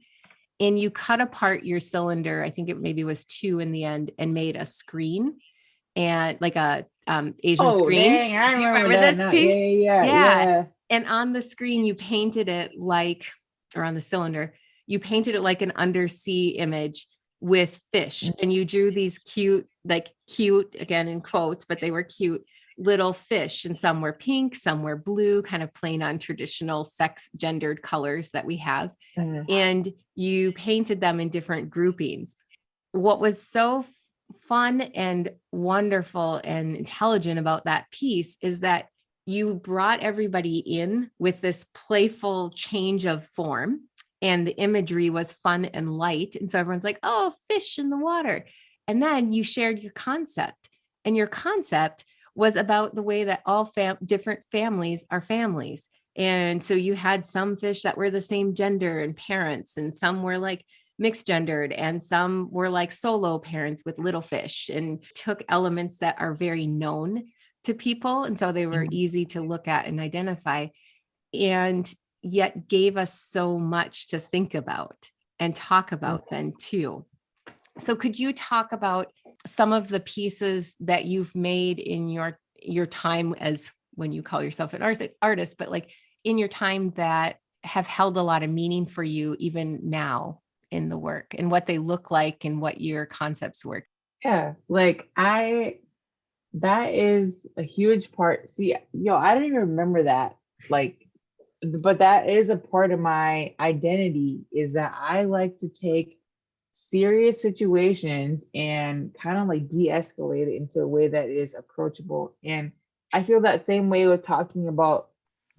And you cut apart your cylinder, I think it maybe was 2 in the end, and made a screen, and like a Asian screen. Dang, I Do you remember remember that this now. piece? Yeah. And on the screen, you painted it like, or on the cylinder, you painted it like an undersea image with fish. And you drew these cute, again in quotes, but they were cute little fish. And some were pink, some were blue, kind of playing on traditional sex gendered colors that we have. And you painted them in different groupings. What was so fun and wonderful and intelligent about that piece is that you brought everybody in with this playful change of form, and the imagery was fun and light. And so everyone's like, oh, fish in the water. And then you shared your concept, and your concept was about the way that all different families are families. And so you had some fish that were the same gender and parents, and some were like mixed gendered, and some were like solo parents with little fish, and took elements that are very known to people. And so they were easy to look at and identify, and yet gave us so much to think about and talk about then too. So could you talk about some of the pieces that you've made in your time as, when you call yourself an artist, but like in your time, that have held a lot of meaning for you even now in the work, and what they look like and what your concepts were? Yeah, like that is a huge part. See, I don't even remember that. Like, but that is a part of my identity, is that I like to take serious situations and kind of like de-escalate it into a way that is approachable. And I feel that same way with talking about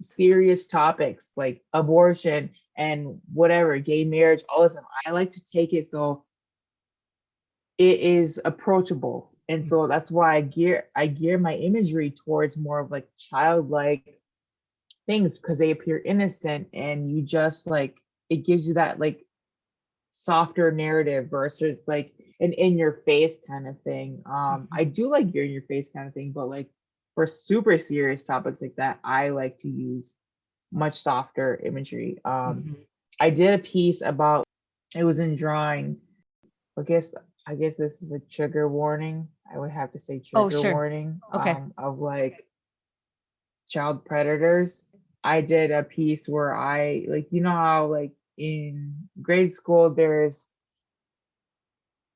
serious topics like abortion and whatever, gay marriage, all this stuff. I like to take it so it is approachable. And so that's why I gear my imagery towards more of like childlike things, because they appear innocent, and you just like, it gives you that like softer narrative versus like an in your face kind of thing. I do like your in your face kind of thing, but like for super serious topics like that, I like to use much softer imagery. I did a piece about, it was in drawing. I guess this is a trigger warning. I would have to say trigger warning. Okay. Of like child predators. I did a piece where I, like, how like in grade school there's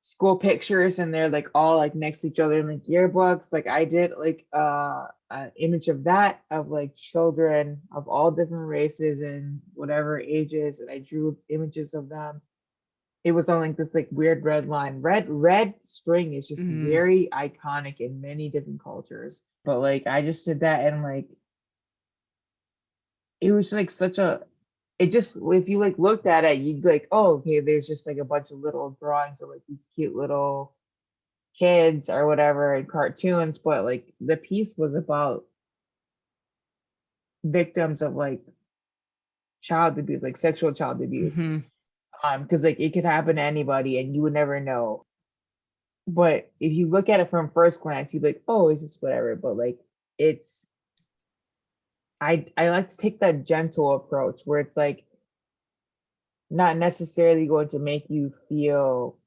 school pictures and they're like all like next to each other in like yearbooks. Like I did like an image of that of like children of all different races and whatever ages, and I drew images of them. It was on like this like weird red line. Red string is just Mm. very iconic in many different cultures. But like I just did that, and like it was like such a, it just, if you like looked at it, you'd be like, oh, okay, there's just like a bunch of little drawings of like these cute little kids or whatever and cartoons, but like the piece was about victims of like child abuse, like sexual child abuse. Hmm. Because like it could happen to anybody and you would never know. But if you look at it from first glance, you'd be like, oh, it's just whatever. But like it's, I like to take that gentle approach where it's like not necessarily going to make you feel,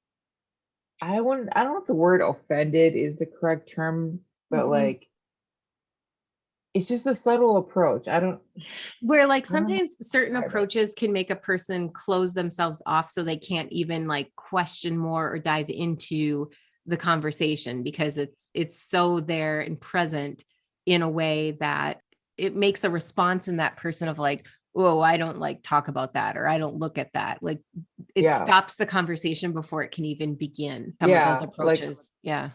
I don't know if the word offended is the correct term, but Hmm. like it's just a subtle approach. Where like I don't know sometimes certain how to describe it. approaches can make a person close themselves off so they can't even like question more or dive into the conversation because it's so there and present in a way that it makes a response in that person of like, oh, I don't like talk about that, or I don't look at that. Like it Yeah. stops the conversation before it can even begin. Some of those Yeah. Like approaches. Yeah.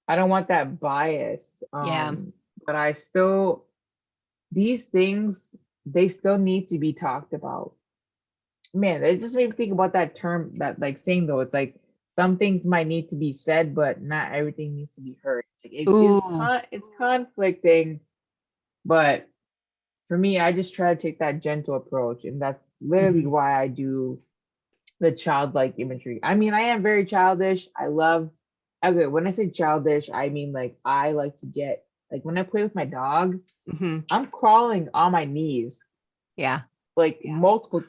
I don't want that bias. Yeah. But I still, these things, they still need to be talked about. Man, it just made me think about that term, that like saying though, it's like some things might need to be said, but not everything needs to be heard. Like Ooh. it's conflicting, but for me, I just try to take that gentle approach, and that's literally Mhm. why I do the childlike imagery. I mean, I am very childish. I love, okay, when I say childish, I mean like I like to get, like when I play with my dog, Mhm. I'm crawling on my knees Yeah. like multiple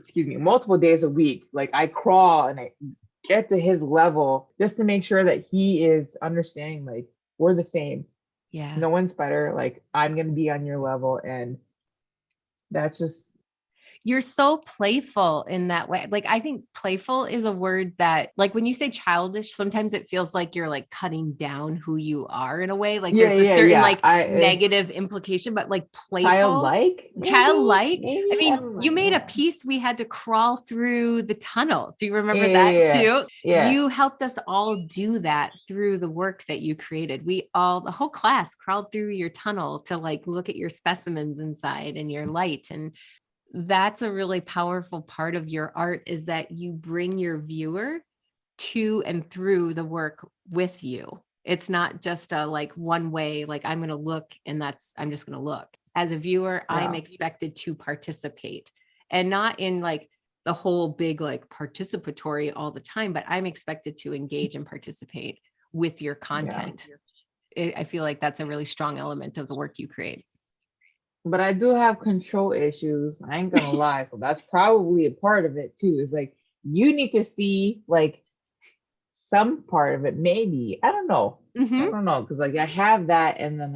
days a week. Like I crawl and I get to his level just to make sure that he is understanding like we're the same. Yeah. No one's better. Like I'm gonna be on your level, and that's just You're so playful in that way. Like, I think playful is a word that, like, when you say childish, sometimes it feels like you're like cutting down who you are in a way. Like, yeah, there's a yeah, certain yeah. like negative implication, but like playful, Childlike, maybe, childlike. I maybe. I mean, don't you know. made a Yeah. piece we had to crawl through the tunnel. Do you Yeah, remember yeah, that yeah. too? Yeah. You helped us all do that through the work that you created. We all, the whole class crawled through your tunnel to like look at your specimens inside and your light. And that's a really powerful part of your art, is that you bring your viewer to and through the work with you. It's not just a like one way, like I'm going to look and I'm just going to look. As a viewer, I'm Yeah. expected to participate, and not in like the whole big like participatory all the time, but I'm expected to engage and participate with your Yeah. content. I feel like that's a really strong element of the work you create. But I do have control issues. I ain't gonna lie. So that's probably a part of it too. Is like you need to see like some part of it, maybe. I don't know. I Mm-hmm. don't know. Because like I have that, and then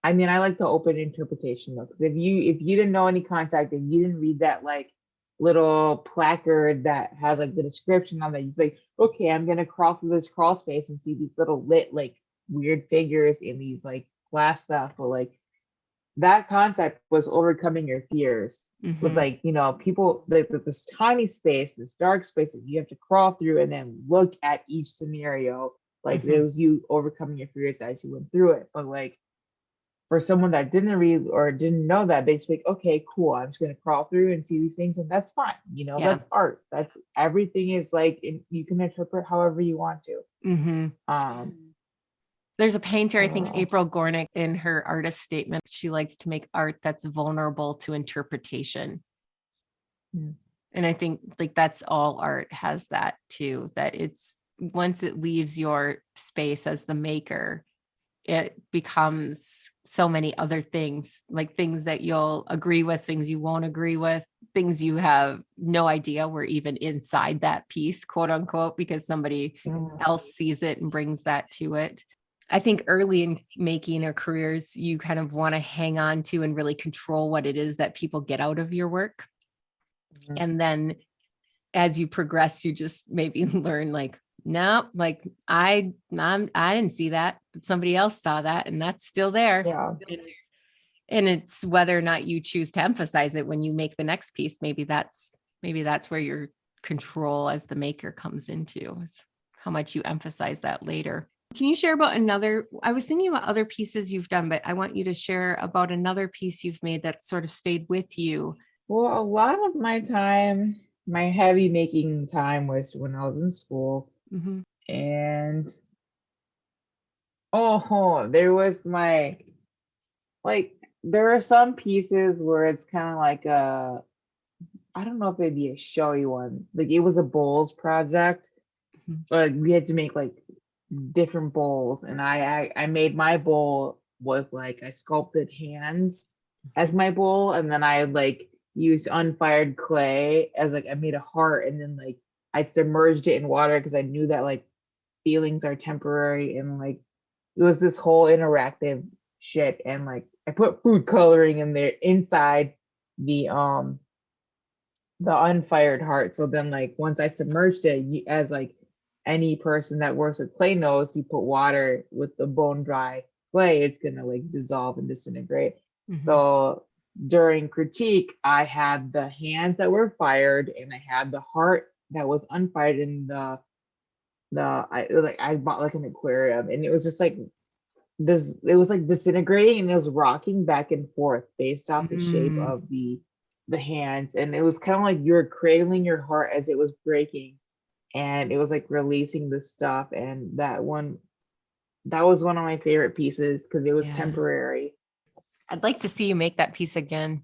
I mean I like the open interpretation though. Because if you didn't know any contact and you didn't read that like little placard that has like the description on that, you're like, okay, I'm gonna crawl through this crawl space and see these little lit like weird figures in these like glass stuff, but like that concept was overcoming your fears. Was Mm-hmm. like, people like this tiny space, this dark space that you have to crawl through and then look at each scenario. Like it Mm-hmm. was you overcoming your fears as you went through it. But like for someone that didn't read or didn't know that, they just like, okay, cool. I'm just gonna crawl through and see these things, and that's fine. Yeah. That's art. That's everything is like you can interpret however you want to. Mm-hmm. There's a painter, I I don't think know. April Gornick, in her artist statement, she likes to make art that's vulnerable to interpretation. Mm. And I think like that's all art has, that too, that it's once it leaves your space as the maker, it becomes so many other things, like things that you'll agree with, things you won't agree with, things you have no idea were even inside that piece, quote unquote, because somebody Mm. else sees it and brings that to it. I think early in making or careers, you kind of want to hang on to and really control what it is that people get out of your work. Mm. And then as you progress, you just maybe learn like no, like I didn't see that, but somebody else saw that, and that's still there. Yeah. And it's whether or not you choose to emphasize it when you make the next piece. Maybe that's where your control as the maker comes into. It's how much you emphasize that later. Can you share about I was thinking about other pieces you've done, but I want you to share about another piece you've made that sort of stayed with you. Well, a lot of my time, my heavy making time was when I was in school. Mm-hmm. And there was there are some pieces where it's kind of like I don't know if it'd be a showy one. Like it was a bowls project, Mm-hmm. but we had to make like different bowls, and I made my bowl was like I sculpted hands as my bowl, and then I like used unfired clay as like I made a heart, and then like I submerged it in water because I knew that like feelings are temporary, and like it was this whole interactive shit, and like I put food coloring in there inside the unfired heart. So then like once I submerged it, as like any person that works with clay knows, you put water with the bone dry clay, it's gonna like dissolve and disintegrate. Mm-hmm. So during critique, I had the hands that were fired, and I had the heart that was unfired in I bought like an aquarium, and it was just like this, it was like disintegrating, and it was rocking back and forth based off the shape of the hands, and it was kind of like you were cradling your heart as it was breaking, and it was like releasing the stuff. And that was one of my favorite pieces because it was temporary. I'd like to see you make that piece again.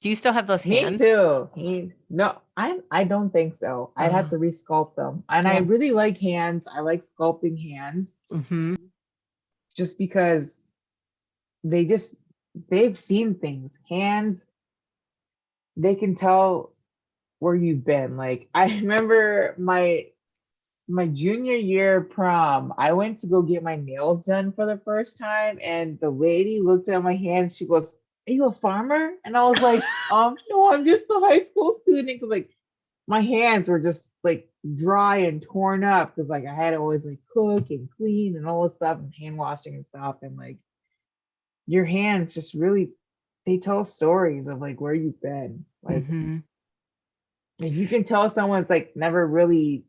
Do you still have those hands? Me too. No, I don't think so. I'd have to resculpt them. And I really like hands. I like sculpting hands. Mm-hmm. Just because they've seen things. Hands, they can tell where you've been. Like I remember my junior year prom, I went to go get my nails done for the first time, and the lady looked at my hands. She goes, "Are you a farmer?" And I was like, no, I'm just a high school student. Because like my hands were just like dry and torn up because like I had to always like cook and clean and all this stuff and hand washing and stuff. And like your hands just really, they tell stories of like where you've been. Like if you can tell someone's like never really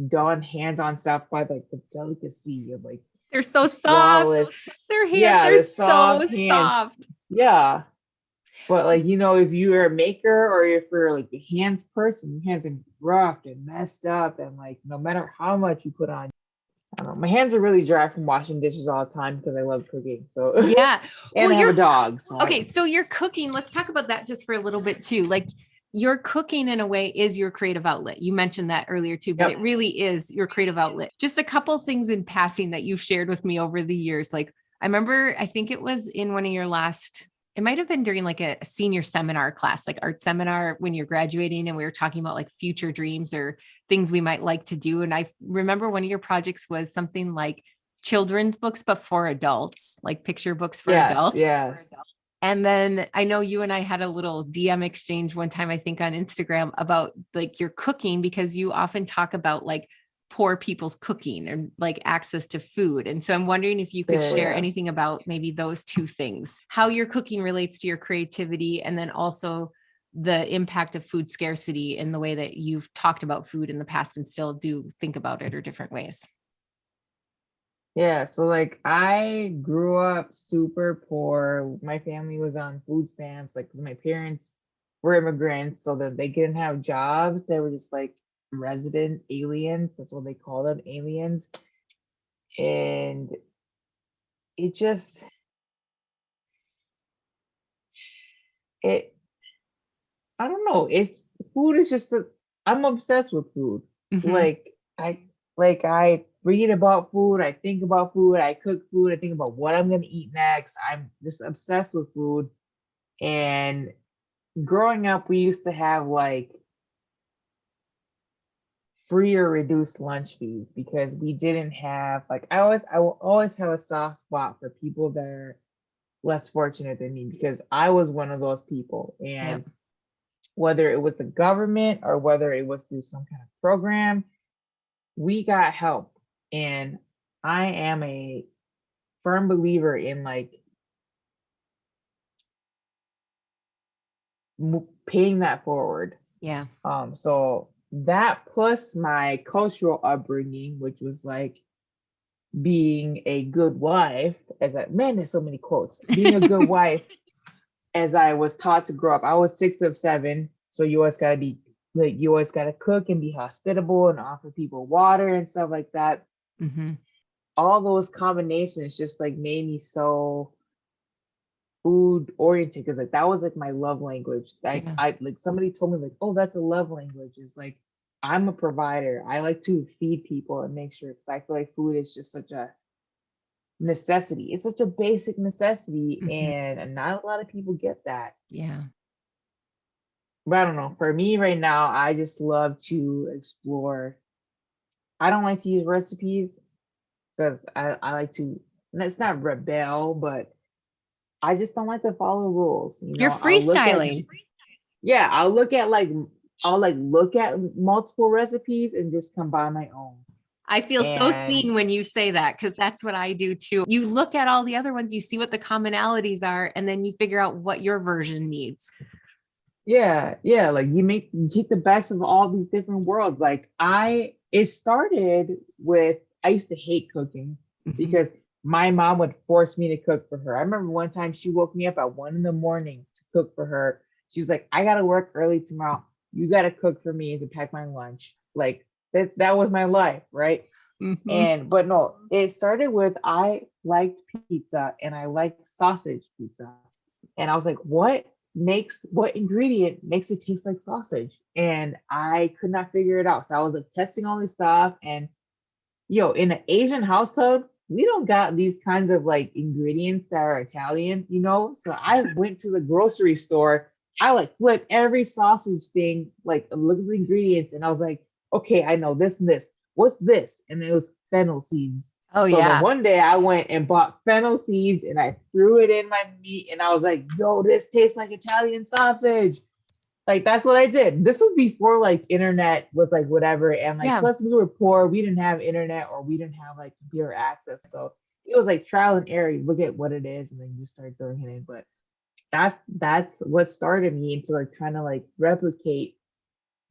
done hands-on stuff by like the delicacy of like they're so flawless. soft. Their hands are so soft. Yeah. But like, if you're a maker or if you're like a hands person, your hands are rough and messed up, and like no matter how much you put on, I don't know, my hands are really dry from washing dishes all the time because I love cooking. So yeah. and I have a dog. So okay, so you're cooking. Let's talk about that just for a little bit too. Like your cooking in a way is your creative outlet. You mentioned that earlier too, but it really is your creative outlet. Just a couple things in passing that you've shared with me over the years. Like I remember, I think it was in one of your last, it might've been during like a senior seminar class, like art seminar when you're graduating, and we were talking about like future dreams or things we might like to do. And I remember one of your projects was something like children's books, but for adults, like picture books for adults. Yes. And then I know you and I had a little DM exchange one time, I think on Instagram, about like your cooking, because you often talk about like poor people's cooking and like access to food. And so I'm wondering if you could share anything about maybe those two things, how your cooking relates to your creativity, and then also the impact of food scarcity in the way that you've talked about food in the past and still do think about it, or different ways. Yeah, so like I grew up super poor. My family was on food stamps, like because my parents were immigrants, so that they couldn't have jobs. They were just like resident aliens. That's what they call them, aliens. And it just it I don't know. It's food is just I'm obsessed with food. Like I read about food, I think about food, I cook food, I think about what I'm gonna eat next. I'm just obsessed with food. And growing up, we used to have like free or reduced lunch fees because we didn't have like I will always have a soft spot for people that are less fortunate than me, because I was one of those people. And whether it was the government or whether it was through some kind of program, we got help. And I am a firm believer in like paying that forward. Yeah. So that plus my cultural upbringing, which was like being a good wife, as a man, there's so many quotes. Being a good wife, as I was taught to grow up. I was 6 of 7, so you always gotta be like you always gotta cook and be hospitable and offer people water and stuff like that. Mm-hmm. All those combinations just like made me so food oriented because like that was like my love language. Like Yeah. I like somebody told me like, oh, that's a love language. It's like I'm a provider. I like to feed people and make sure because I feel like food is just such a necessity. It's such a basic necessity, Mm-hmm. and not a lot of people get that. Yeah. But I don't know. For me right now, I just love to explore. I don't like to use recipes because I like to, and it's not rebel, but I just don't like to follow rules. You're I'll look at, freestyling. yeah, I'll like look at multiple recipes and just combine my own. I feel so And seen when you say that, because that's what I do too. You look at all the other ones, you see what the commonalities are, and then you figure out what your version needs. yeah, like you take the best of all these different worlds. Like it started with, I used to hate cooking Mm-hmm. because my mom would force me to cook for her. I remember one time she woke me up at 1 in the morning to cook for her. She's like, I gotta work early tomorrow. You gotta cook for me to pack my lunch. Like that was my life, right? Mm-hmm. And but no, it started with I liked pizza and I liked sausage pizza. And I was like, what ingredient makes it taste like sausage? And I could not figure it out. So I was like testing all this stuff. And in an Asian household, we don't got these kinds of like ingredients that are Italian. So I went to the grocery store. I like flipped every sausage thing, like look at the ingredients, and I was like, okay, I know this and this. What's this? And it was fennel seeds. Oh, So then yeah. one day I went and bought fennel seeds and I threw it in my meat, and I was like, yo, this tastes like Italian sausage. Like that's what I did. This was before like internet was like whatever. And like Yeah. plus we were poor. We didn't have internet or we didn't have like computer access. So it was like trial and error. You look at what it is and then you start throwing it in. But that's what started me into like trying to like replicate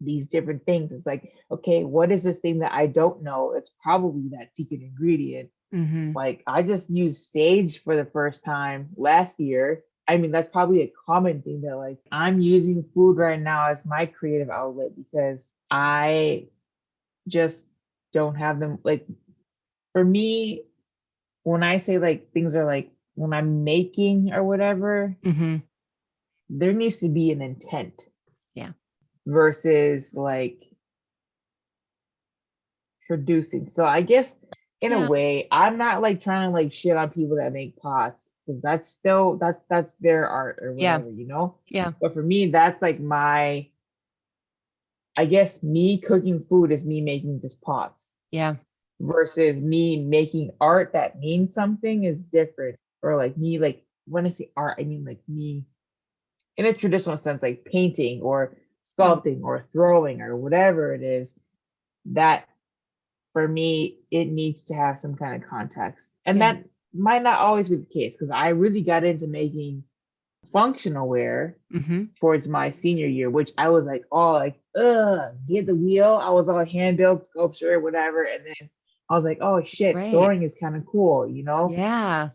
these different things. It's like, okay, what is this thing that I don't know? It's probably that secret ingredient. Mm-hmm. Like I just used sage for the first time last year. I mean, that's probably a common thing that like I'm using food right now as my creative outlet because I just don't have them. Like for me, when I say like things are like when I'm making or whatever, Mm-hmm. there needs to be an intent Yeah. versus like producing. So I guess in a Yeah. way, I'm not like trying to like shit on people that make pots because that's still that's their art or Yeah. whatever. Yeah. But for me, that's like I guess me cooking food is me making just pots Yeah. versus me making art that means something is different. Or like me, like when I say art, I mean like me in a traditional sense, like painting or Mm. sculpting or throwing or whatever it is. That for me, it needs to have some kind of context. And Yeah. that might not always be the case because I really got into making functional wear Mm-hmm. towards my senior year, which I was like, oh, like, get the wheel. I was all hand built sculpture, whatever. And then I was like, oh It's shit, great. throwing is kind of cool. Yeah.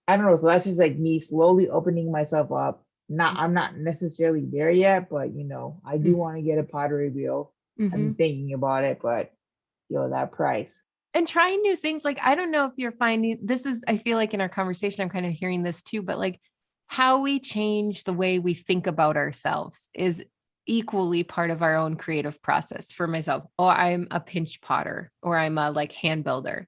I don't know. So that's just like me slowly opening myself up. I'm not necessarily there yet, but I do want to get a pottery wheel. I've Mm-hmm. been thinking about it, but that price. And trying new things. Like, I don't know if you're finding this is, I feel like in our conversation, I'm kind of hearing this too, but like how we change the way we think about ourselves is equally part of our own creative process. For myself, oh, I'm a pinch potter or I'm a like hand builder.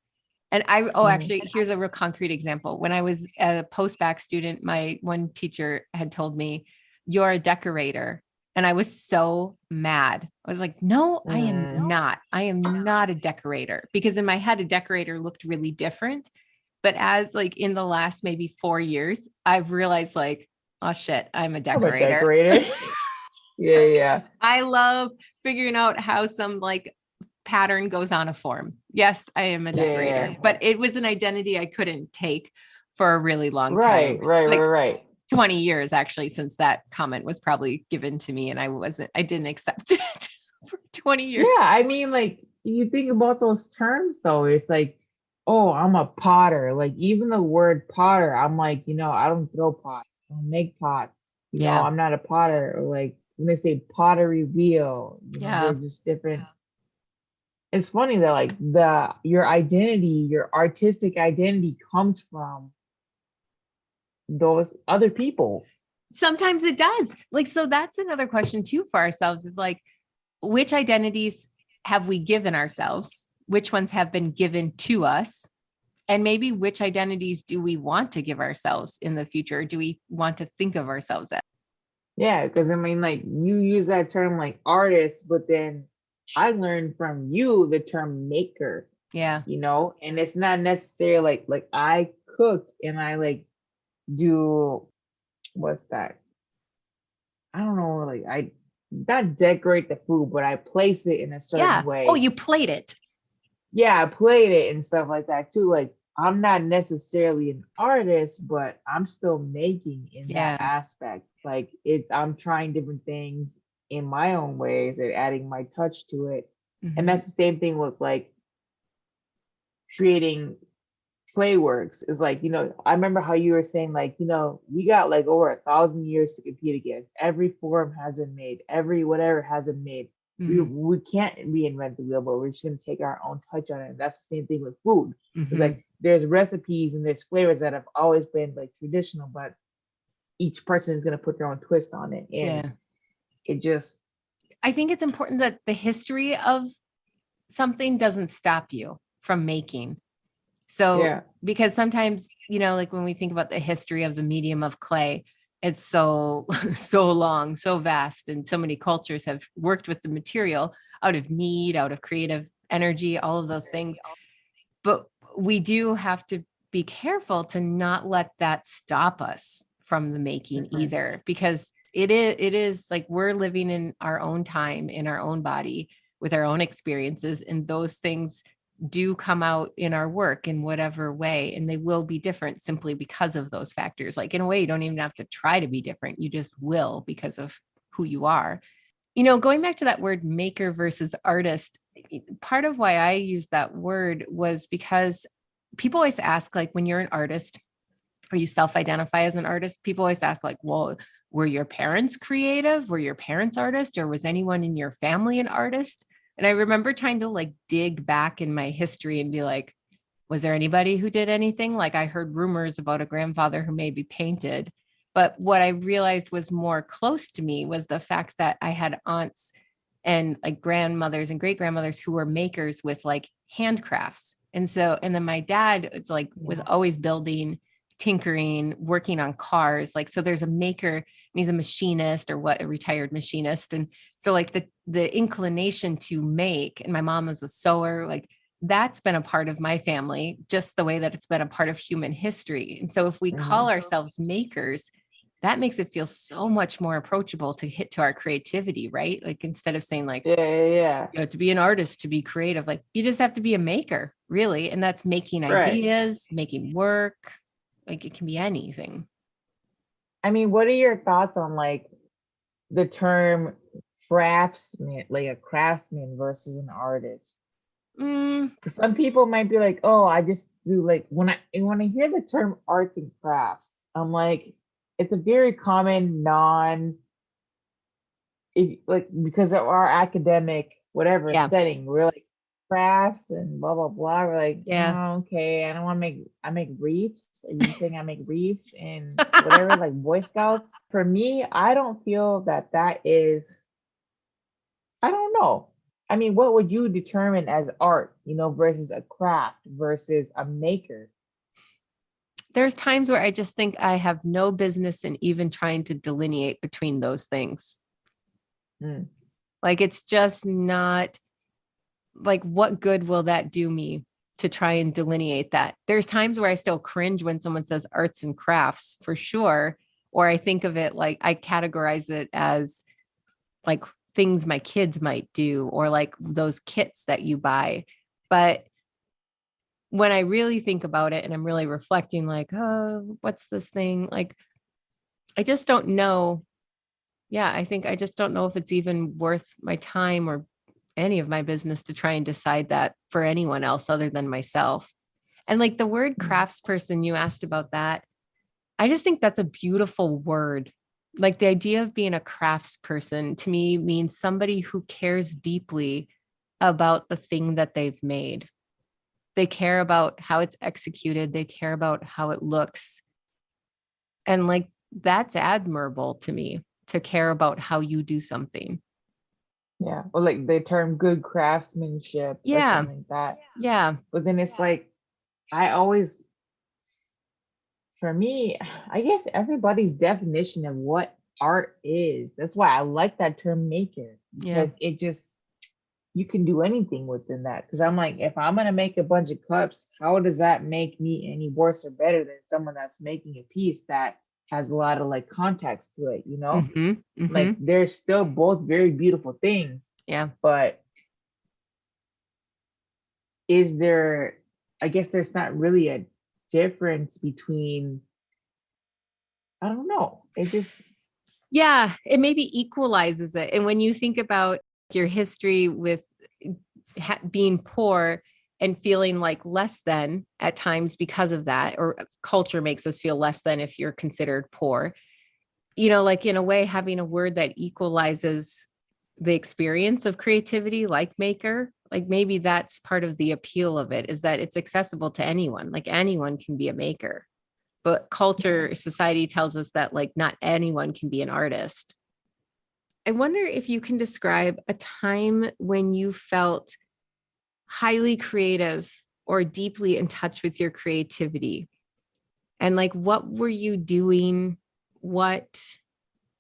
And Mhm. actually, here's a real concrete example. When I was a post-bac student, my one teacher had told me, you're a decorator. And I was so mad. I was like, no, I am Mm. not. I am not a decorator, because in my head, a decorator looked really different. But as like in the last maybe 4 years, I've realized like, oh shit, I'm a I'm a decorator. decorator. Yeah, yeah. I love figuring out how some like pattern goes on a form. Yes, I am a decorator, but it was an identity I couldn't take for a really long time. Right. 20 years actually, since that comment was probably given to me and I didn't accept it for 20 years. Yeah. I mean, like you think about those terms though, it's like, oh, I'm a potter. Like even the word potter, I'm like, I don't throw pots. I don't make pots. I'm not a potter. Or like when they say pottery wheel, they're just different. It's funny that like your identity, your artistic identity comes from those other people. Sometimes it does. Like, so that's another question too for ourselves is like, which identities have we given ourselves? Which ones have been given to us? And maybe which identities do we want to give ourselves in the future? Do we want to think of ourselves as? Yeah, because I mean, like you use that term like artist, but then I learned from you the term maker. Yeah. And it's not necessarily like I cook and I like do what's that? I don't know, like I not decorate the food, but I place it in a certain way. Oh, you plate it. Yeah, I played it and stuff like that too. Like I'm not necessarily an artist, but I'm still making in that aspect. Like I'm trying different things in my own ways and adding my touch to it. And that's the same thing with like creating play works. Is like, I remember how you were saying like, we got like over 1,000 years to compete against. Every form has been made, every whatever has been made. We can't reinvent the wheel, but we're just gonna take our own touch on it. And that's the same thing with food. It's like there's recipes and there's flavors that have always been like traditional, but each person is gonna put their own twist on it. And it just I think it's important that the history of something doesn't stop you from making. So because sometimes, like when we think about the history of the medium of clay, it's so long, so vast, and so many cultures have worked with the material out of need, out of creative energy, all of those things. But we do have to be careful to not let that stop us from the making either, because it is like we're living in our own time, in our own body, with our own experiences, and those things do come out in our work in whatever way, and they will be different simply because of those factors. Like in a way, you don't even have to try to be different. You just will because of who you are. Going back to that word maker versus artist, part of why I used that word was because people always ask, like, when you're an artist or you self-identify as an artist, people always ask like, well, were your parents creative? Were your parents artists? Or was anyone in your family an artist? And I remember trying to like dig back in my history and be like, was there anybody who did anything? Like I heard rumors about a grandfather who maybe painted, but what I realized was more close to me was the fact that I had aunts and like grandmothers and great grandmothers who were makers with like handcrafts. And then my dad was always building, tinkering, working on cars. Like, so there's a maker and he's a machinist a retired machinist. And so like the inclination to make, and my mom was a sewer, like that's been a part of my family, just the way that it's been a part of human history. And so if we call ourselves makers, that makes it feel so much more approachable to hit to our creativity, right? Like instead of saying like, to be an artist, to be creative, like you just have to be a maker, really. And that's making ideas, making work. Like it can be anything. I mean, what are your thoughts on like the term craftsman, like a craftsman versus an artist? Some people might be like, oh, I just do like when I hear the term arts and crafts, I'm like, it's a very common because of our academic whatever setting, we're like crafts and blah blah blah. We're like, oh, okay, I don't want to I make reefs. Are you saying I make reefs and whatever, like Boy Scouts? For me, I don't feel that is, I don't know. I mean, what would you determine as art, versus a craft versus a maker? There's times where I just think I have no business in even trying to delineate between those things. Like, it's just not like, what good will that do me to try and delineate that? There's times where I still cringe when someone says arts and crafts, for sure. Or I think of it like I categorize it as like things my kids might do, or like those kits that you buy. But when I really think about it and I'm really reflecting, like, oh, what's this thing? Like, I just don't know. Yeah, I think I just don't know if it's even worth my time or any of my business to try and decide that for anyone else other than myself. And like the word craftsperson, you asked about that. I just think that's a beautiful word. Like the idea of being a craftsperson to me means somebody who cares deeply about the thing that they've made. They care about how it's executed, they care about how it looks. And like that's admirable to me, to care about how you do something. Yeah. Or like the term good craftsmanship or Yeah. something like that. Yeah. But then it's like, I always, for me, I guess everybody's definition of what art is. That's why I like that term maker, Yeah. because it just, you can do anything within that. Because I'm like, if I'm gonna make a bunch of cups, how does that make me any worse or better than someone that's making a piece that has a lot of like context to it, you know? Mm-hmm. Mm-hmm. Like they're still both very beautiful things, Yeah. but is there, I guess there's not really a difference between, I don't know. It just, Yeah. It maybe equalizes it. And when you think about your history with being poor and feeling like less than at times because of that, or culture makes us feel less than if you're considered poor, you know, like in a way, having a word that equalizes the experience of creativity, like maker, like maybe that's part of the appeal of it, is that it's accessible to anyone. Like anyone can be a maker, but culture, society tells us that like not anyone can be an artist. I wonder if you can describe a time when you felt highly creative or deeply in touch with your creativity, and like what were you doing? What,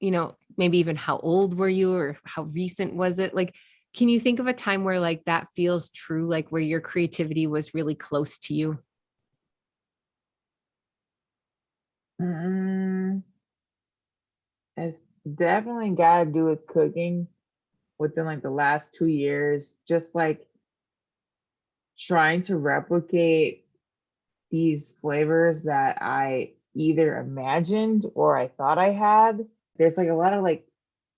you know, maybe even how old were you or how recent was it? Like, can you think of a time where like that feels true, like where your creativity was really close to you? mm, it's definitely got to do with cooking within like the last 2 years. Just like trying to replicate these flavors that I either imagined or I thought I had. There's like a lot of like,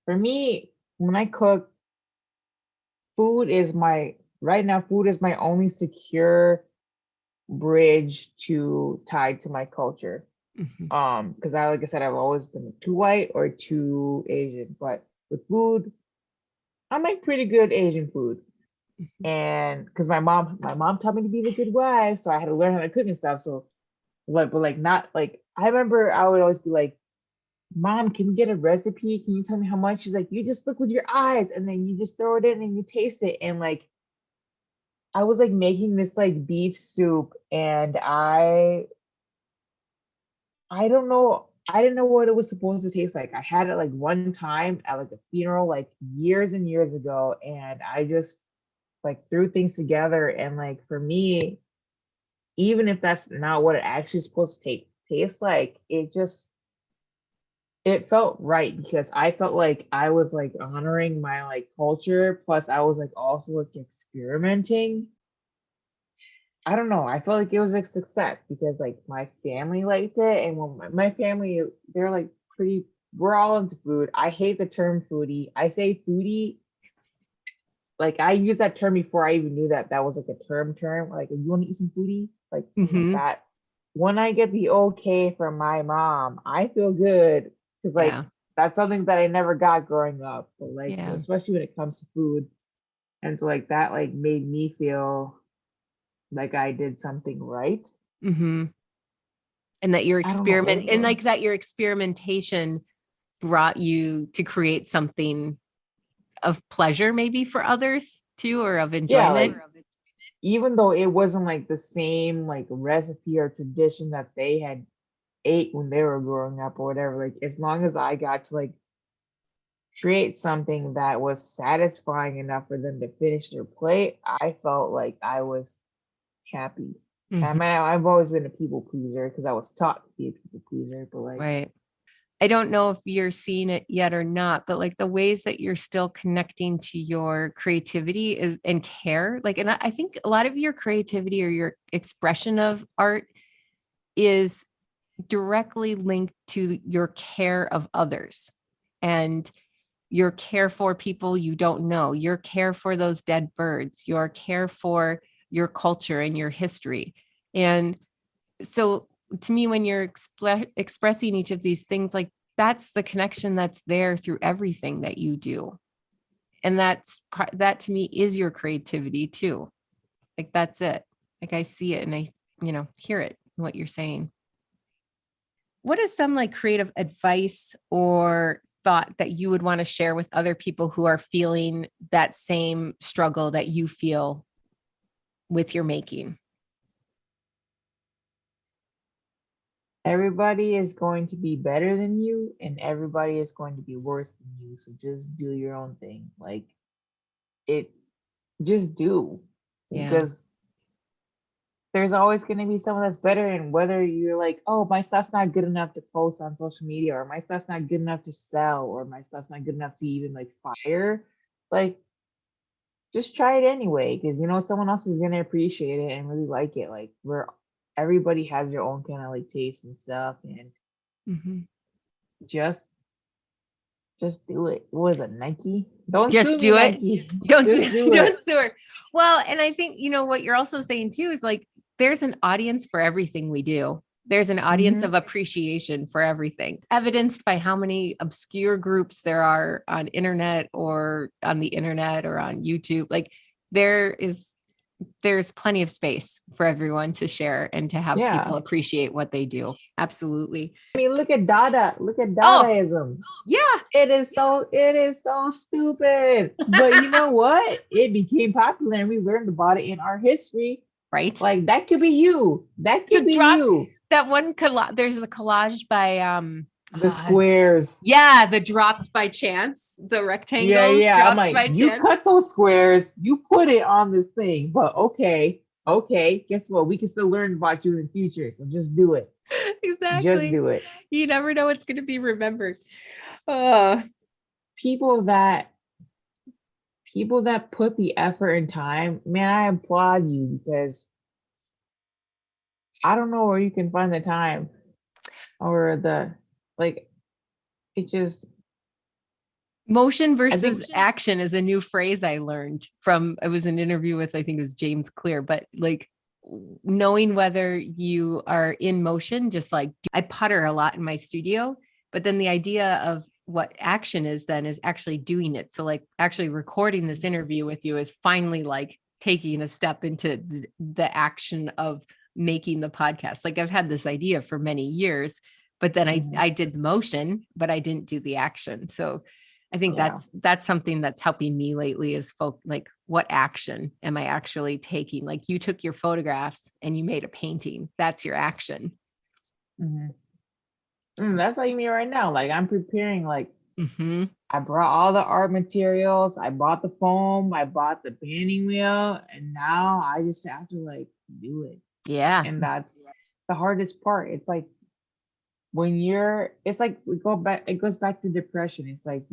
for me, when I cook, food is my, right now, food is my only secure bridge to tied to my culture. Mhm. Because I, like I said, I've always been too white or too Asian, but with food, I make pretty good Asian food. Mhm. And because my mom taught me to be the good wife, so I had to learn how to cook and stuff. So, but like not like, I remember I would always be like, Mom, can we get a recipe? Can you tell me how much? She's like, you just look with your eyes and then you just throw it in and you taste it. And like, I was like making this like beef soup, and I don't know, I didn't know what it was supposed to taste like. I had it like one time at like a funeral like years and years ago, and I just like threw things together. And like for me, even if that's not what it actually is supposed to taste like, it felt right, because I felt like I was like honoring my like culture, plus I was like also like experimenting. I don't know. I felt like it was a success because like my family liked it, and when my family, they're like pretty. We're all into food. I hate the term foodie. I say foodie, like I used that term before I even knew that that was like a term. Like, if you want to eat some foodie, like something like Mhm. that. When I get the okay from my mom, I feel good, because like Yeah. that's something that I never got growing up. But like, Yeah. especially when it comes to food, and so like that like made me feel like I did something right. Hmm. And that your I don't know. experiment, and like that your experimentation brought you to create something of pleasure maybe for others too, or of Yeah, enjoyment. like even though it wasn't like the same like recipe or tradition that they had ate when they were growing up or whatever, like as long as I got to like create something that was satisfying enough for them to finish their plate, I felt like I was happy. I Mhm. mean, I've always been a people pleaser because I was taught to be a people pleaser, but like, Right. I don't know if you're seeing it yet or not, but like the ways that you're still connecting to your creativity is and care. Like, and I think a lot of your creativity or your expression of art is directly linked to your care of others and your care for people you don't know, your care for those dead birds, your care for your culture and your history. And so to me, when you're expressing each of these things, like that's the connection that's there through everything that you do. And that to me is your creativity too. Like that's it. Like I see it and I, hear it, what you're saying. What is some like creative advice or thought that you would want to share with other people who are feeling that same struggle that you feel with your making? Everybody is going to be better than you and everybody is going to be worse than you. So just do your own thing. Like just do. Yeah. Because there's always going to be someone that's better. And whether you're like, oh, my stuff's not good enough to post on social media, or my stuff's not good enough to sell, or my stuff's not good enough to even like fire, like just try it anyway. Because someone else is going to appreciate it and really like it. Like everybody has their own kind of like taste and stuff. And just do it. What is it, Nike? Don't just sue do me, it. Nike. Don't just do don't it. sue her. Well, and I think what you're also saying too is like there's an audience for everything we do. There's an audience of appreciation for everything, evidenced by how many obscure groups there are on internet or on YouTube. Like there's plenty of space for everyone to share and to have people appreciate what they do. Absolutely. I mean, look at Dada. Look at Dadaism. Yeah. It is so stupid. But you know what? It became popular and we learned about it in our history. Right. Like that could be you. That could be you. That one collage. There's a collage by the squares. Yeah, the dropped by chance, the rectangles. Yeah. Dropped I'm like, by you chance. cut those squares, you put it on this thing. But okay. Guess what? We can still learn about you in the future. So just do it. Exactly. Just do it. You never know what's going to be remembered. People that put the effort and time, man, I applaud you, because I don't know where you can find the time or it just motion versus action is a new phrase I learned from, it was an interview with, I think it was James Clear, but like knowing whether you are in motion, just like I putter a lot in my studio, but then the idea of what action is then is actually doing it. So like actually recording this interview with you is finally like taking a step into the action of making the podcast. Like I've had this idea for many years, but then I did the motion, but I didn't do the action. So I think that's something that's helping me lately is like, what action am I actually taking? Like you took your photographs and you made a painting. That's your action. That's like me right now. Like I'm preparing, like I brought all the art materials, I bought the foam, I bought the painting wheel, and now I just have to like do it. Yeah. And that's the hardest part. It's like it's like it goes back to depression. It's like,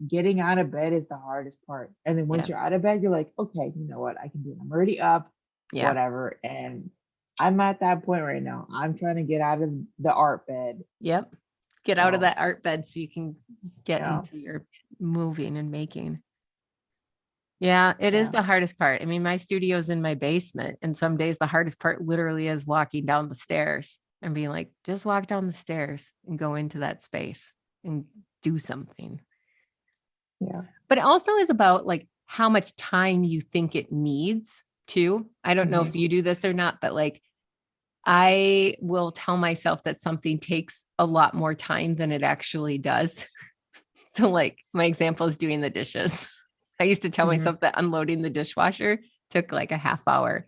getting out of bed is the hardest part. And then once you're out of bed, you're like, okay, you know what? I can do it. I'm already up, whatever. And I'm at that point right now. I'm trying to get out of the art bed. Yep. Get out of that art bed so you can get into your moving and making. Yeah, it is the hardest part. I mean, my studio's in my basement, and some days the hardest part literally is walking down the stairs and being like, just walk down the stairs and go into that space and do something. Yeah. But it also is about like how much time you think it needs too. I don't know if you do this or not, but like I will tell myself that something takes a lot more time than it actually does. So like my example is doing the dishes. I used to tell myself that unloading the dishwasher took like a half hour.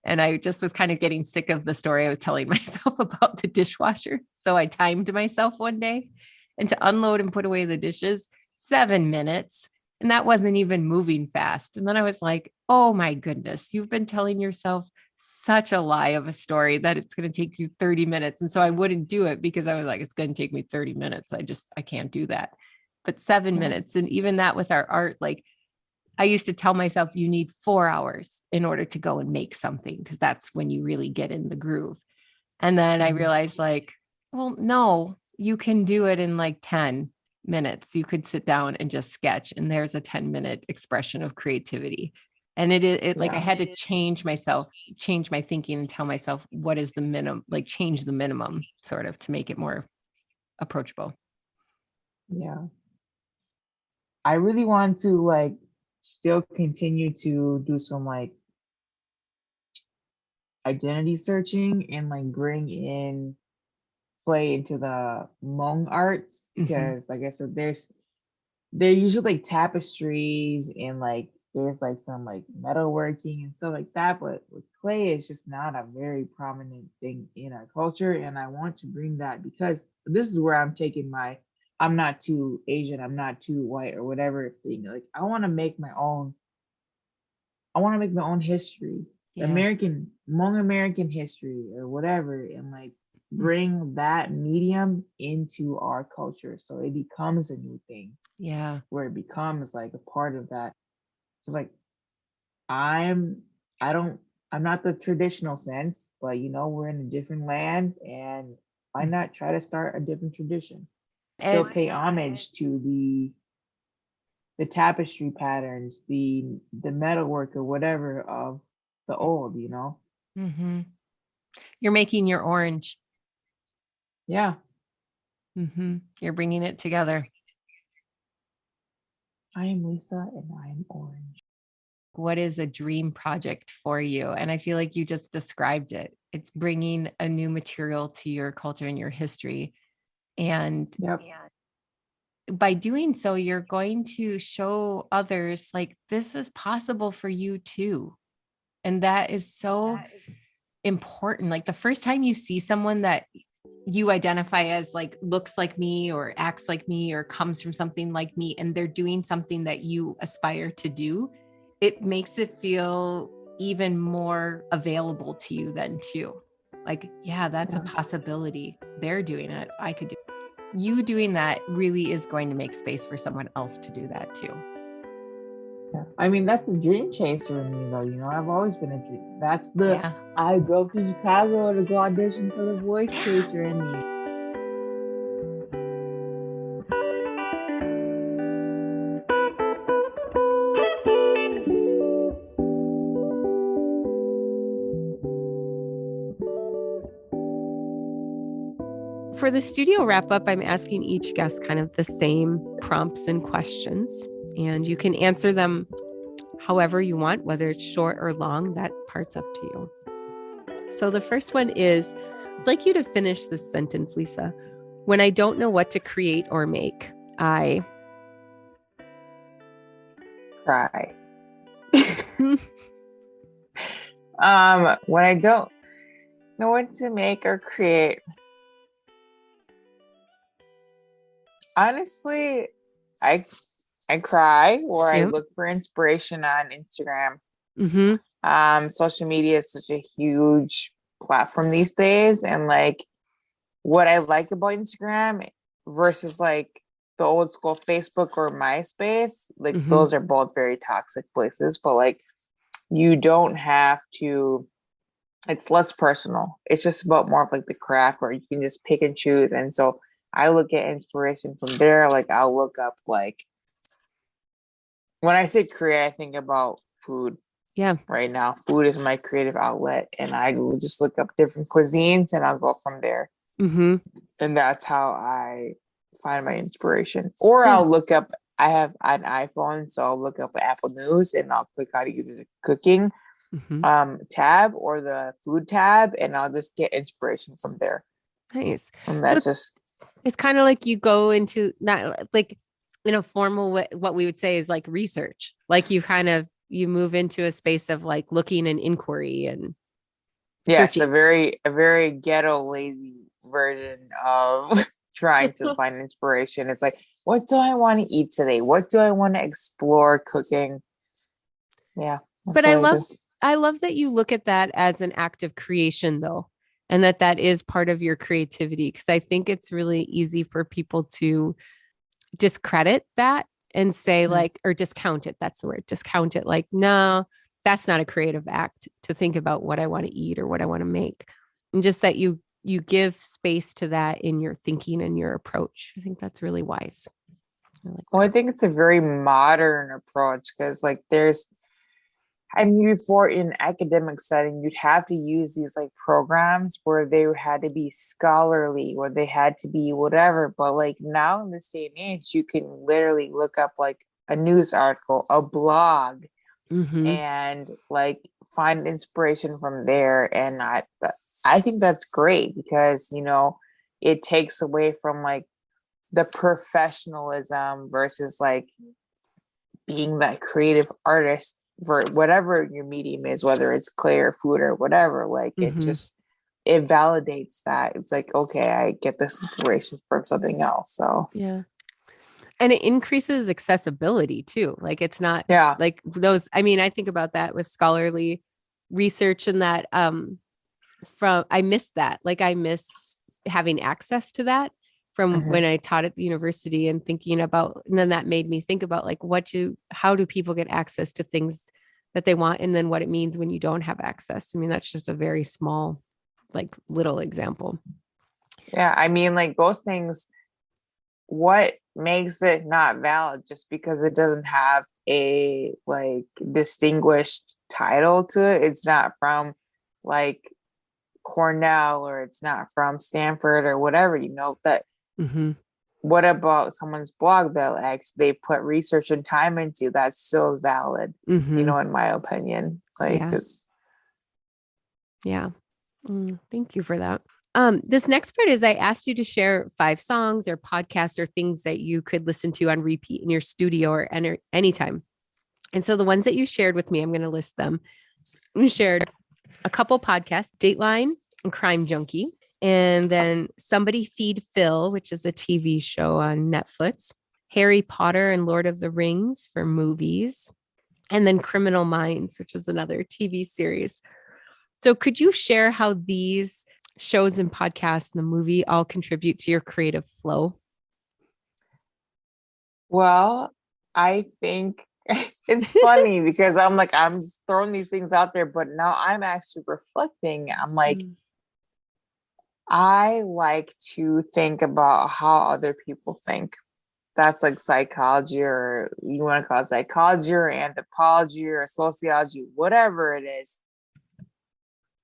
And I just was kind of getting sick of the story I was telling myself about the dishwasher. So I timed myself one day, and to unload and put away the dishes, 7 minutes. And that wasn't even moving fast. And then I was like, oh my goodness, you've been telling yourself such a lie of a story that it's going to take you 30 minutes. And so I wouldn't do it because I was like, it's going to take me 30 minutes. I can't do that. But 7 minutes. And even that with our art, like I used to tell myself you need 4 hours in order to go and make something, because that's when you really get in the groove. And then I realized like, well, no, you can do it in like 10 minutes. You could sit down and just sketch, and there's a 10-minute expression of creativity. And it like I had to change my thinking and tell myself what is the minimum, like change the minimum sort of to make it more approachable. Yeah. I really want to like still continue to do some like identity searching and like bring in play into the Hmong arts, because like I said, they're usually like tapestries and like there's like some like metalworking and stuff like that, but with clay is just not a very prominent thing in our culture. And I want to bring that because this is where I'm taking my I'm not too Asian, I'm not too white or whatever thing. Like I want to make my own history, Hmong American history or whatever, and like bring that medium into our culture so it becomes a new thing. Yeah. Where it becomes like a part of that. It's like I'm not the traditional sense, but we're in a different land, and why not try to start a different tradition? Still pay homage to the tapestry patterns, the metalwork or whatever of the old, You're making your orange. Yeah. You're bringing it together. I am Lisa and I am orange. What is a dream project for you? And I feel like you just described it. It's bringing a new material to your culture and your history. And by doing so, you're going to show others like this is possible for you too. And that is so important. Like the first time you see someone that you identify as like looks like me or acts like me or comes from something like me, and they're doing something that you aspire to do, it makes it feel even more available to you then too. Like, yeah, that's a possibility. They're doing it. I could do it. You doing that really is going to make space for someone else to do that too. Yeah. I mean, that's the dream chaser in me though. I've always been a dream. That's I drove to Chicago to go audition for the voice chaser in me. For the studio wrap up, I'm asking each guest kind of the same prompts and questions, and you can answer them however you want, whether it's short or long, that part's up to you. So the first one is, I'd like you to finish this sentence, Lisa. When I don't know what to create or make, I cry. When I don't know what to make or create, honestly, I cry, or I look for inspiration on Instagram. Social media is such a huge platform these days, and like what I like about Instagram versus like the old school Facebook or MySpace, like those are both very toxic places, but like you don't have to, it's less personal. It's just about more of like the craft where you can just pick and choose. And so I look at inspiration from there. Like I'll look up, like when I say create, I think about food. Yeah. Right now, food is my creative outlet, and I will just look up different cuisines and I'll go from there. And that's how I find my inspiration. Or I'll look up, I have an iPhone, so I'll look up Apple News and I'll click on either the cooking tab or the food tab, and I'll just get inspiration from there. Nice. And that's just, it's kind of like you go into, not like in a formal way, what we would say is like research. Like you move into a space of like looking and inquiry and searching. a very ghetto lazy version of trying to find inspiration. It's like, what do I want to eat today? What do I want to explore cooking? Yeah. But I I love that you look at that as an act of creation though, and that is part of your creativity. Cause I think it's really easy for people to discredit that and say like, or discount it. That's the word, discount it. Like, no, that's not a creative act to think about what I want to eat or what I want to make. And just that you give space to that in your thinking and your approach. I think that's really wise. Well, I think it's a very modern approach because like I mean, before in academic setting, you'd have to use these like programs where they had to be scholarly, where they had to be whatever. But like now in this day and age, you can literally look up like a news article, a blog, Mm-hmm. and like find inspiration from there. And I think that's great because, it takes away from like the professionalism versus like being that creative artist for whatever your medium is, whether it's clay or food or whatever. Like Mm-hmm. it validates that. It's like, okay, I get this inspiration from something else. So Yeah. And it increases accessibility too. Like it's not yeah. like those, I mean, I think about that with scholarly research and that I miss that. Like I miss having access to that from Mhm. when I taught at the university and thinking about, and then that made me think about like how do people get access to things that they want? And then what it means when you don't have access. I mean, that's just a very small, like little example. Yeah. I mean, like those things, what makes it not valid just because it doesn't have a like distinguished title to it? It's not from like Cornell or it's not from Stanford or whatever, that Mm-hmm. what about someone's blog that actually they put research and time into? That's still valid, Mm-hmm. in my opinion. Like Yeah. it's Yeah. Thank you for that. This next part is I asked you to share 5 songs or podcasts or things that you could listen to on repeat in your studio or anytime. And so the ones that you shared with me, I'm going to list them. You shared a couple podcasts, Dateline and Crime Junkie, and then Somebody Feed Phil, which is a TV show on Netflix, Harry Potter and Lord of the Rings for movies, and then Criminal Minds, which is another TV series. So could you share how these shows and podcasts and the movie all contribute to your creative flow? well, I think it's funny because I'm just throwing these things out there, but now I'm actually reflecting. I'm like, Mm, I like to think about how other people think. That's like psychology, or you want to call it psychology or anthropology or sociology, whatever it is.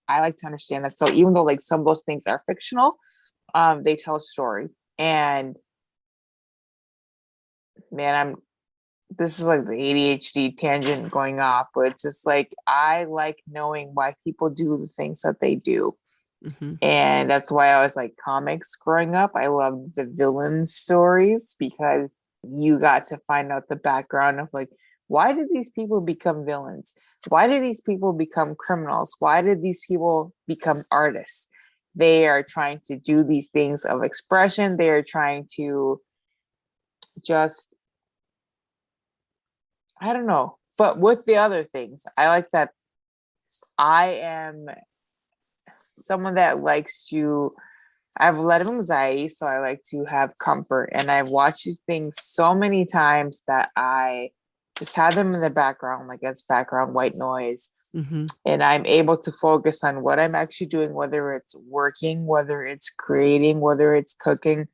I like to understand that. So even though like some of those things are fictional, they tell a story. And man, this is like the ADHD tangent going off, but it's just like I like knowing why people do the things that they do. mm-hmm. And that's why I was like comics growing up. I loved the villain stories because you got to find out the background of like, why did these people become villains? Why did these people become criminals? Why did these people become artists? They are trying to do these things of expression. They are trying to just, I don't know. But with the other things, I like that I am someone that likes to I have a lot of anxiety, so I like to have comfort. And I've watched these things so many times that I just have them in the background, like as background white noise. Mm-hmm. And I'm able to focus on what I'm actually doing, whether it's working, whether it's creating, whether it's cooking.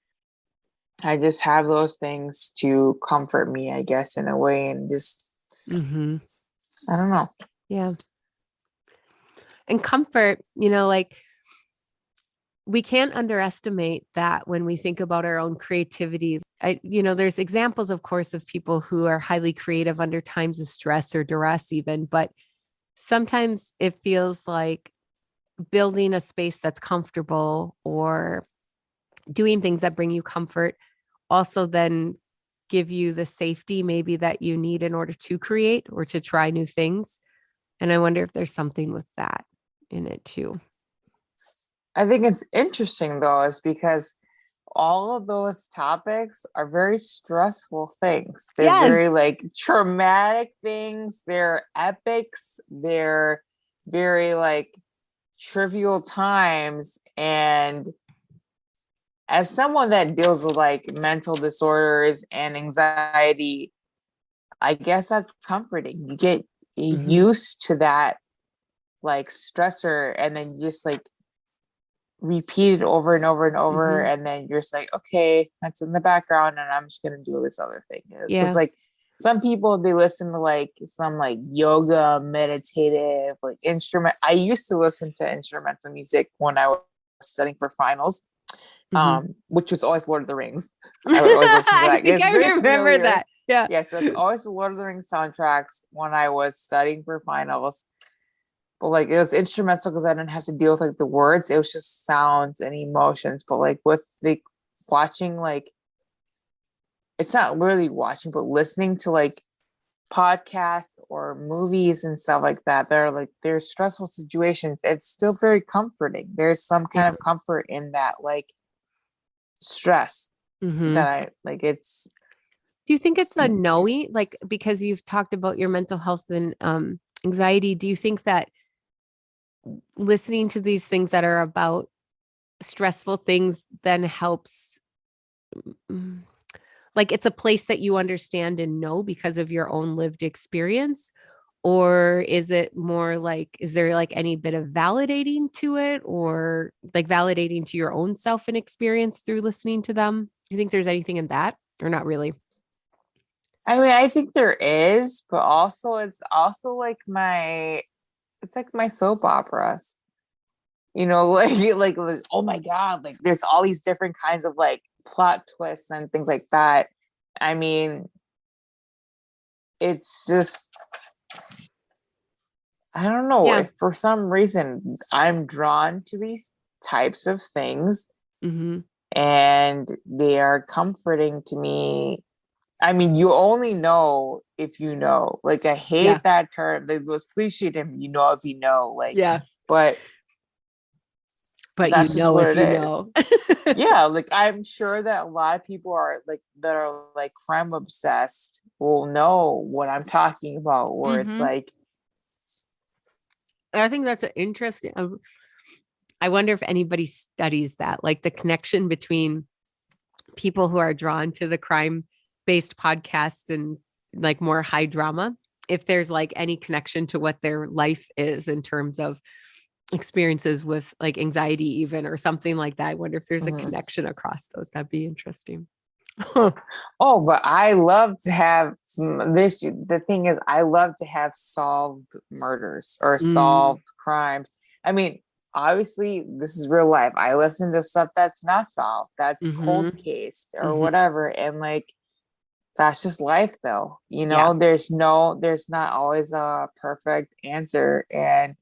I just have those things to comfort me, I guess, in a way. And just, Mm-hmm. I don't know. Yeah. And comfort, like we can't underestimate that when we think about our own creativity. There's examples, of course, of people who are highly creative under times of stress or duress, even, but sometimes it feels like building a space that's comfortable or doing things that bring you comfort also then give you the safety maybe that you need in order to create or to try new things. And I wonder if there's something with that in it too. I think it's interesting though, is because all of those topics are very stressful things. They're Yes. very like traumatic things. They're epics. They're very like trivial times. And as someone that deals with like mental disorders and anxiety, I guess that's comforting. You get used to that like stressor, and then you just like repeat it over and over and over, and then you're just like, okay, that's in the background, and I'm just gonna do this other thing. Because like some people, they listen to like some like yoga, meditative, like instrument. I used to listen to instrumental music when I was studying for finals, which was always Lord of the Rings. I would always listen to that. I think I remember that. Yeah. Yeah, so it's always the Lord of the Rings soundtracks when I was studying for finals. But like it was instrumental because I didn't have to deal with like the words. It was just sounds and emotions. But like with the watching, like it's not really watching, but listening to like podcasts or movies and stuff like that, they're like there's stressful situations. It's still very comforting. There's some kind of comfort in that like stress that I like. It's Do you think it's a knowing, like, because you've talked about your mental health and anxiety, do you think that listening to these things that are about stressful things then helps, like it's a place that you understand and know because of your own lived experience? Or is it more like, is there like any bit of validating to it, or like validating to your own self and experience through listening to them? Do you think there's anything in that, or not really? I mean, I think there is, but also it's also like it's like my soap operas, you know, like oh my God, like there's all these different kinds of like plot twists and things like that. I mean, it's just, I don't know, if for some reason I'm drawn to these types of things, and they are comforting to me. I mean, you only know if you know. Like, I hate that term. It was cliche to me, you know if you know. Like, but that's you just know what if it you is. know. Yeah, like I'm sure that a lot of people are like that are like crime obsessed will know what I'm talking about. Where it's like, I think that's an interesting. I wonder if anybody studies that, like the connection between people who are drawn to the crime-based podcasts and like more high drama, if there's like any connection to what their life is in terms of experiences with like anxiety even, or something like that. I wonder if there's a connection across those. That'd be interesting. Oh, but I love to have this. The thing is, I love to have solved murders or solved crimes. I mean, obviously, this is real life. I listen to stuff that's not solved, that's cold case or whatever. And like, that's just life though. You know, there's not always a perfect answer. And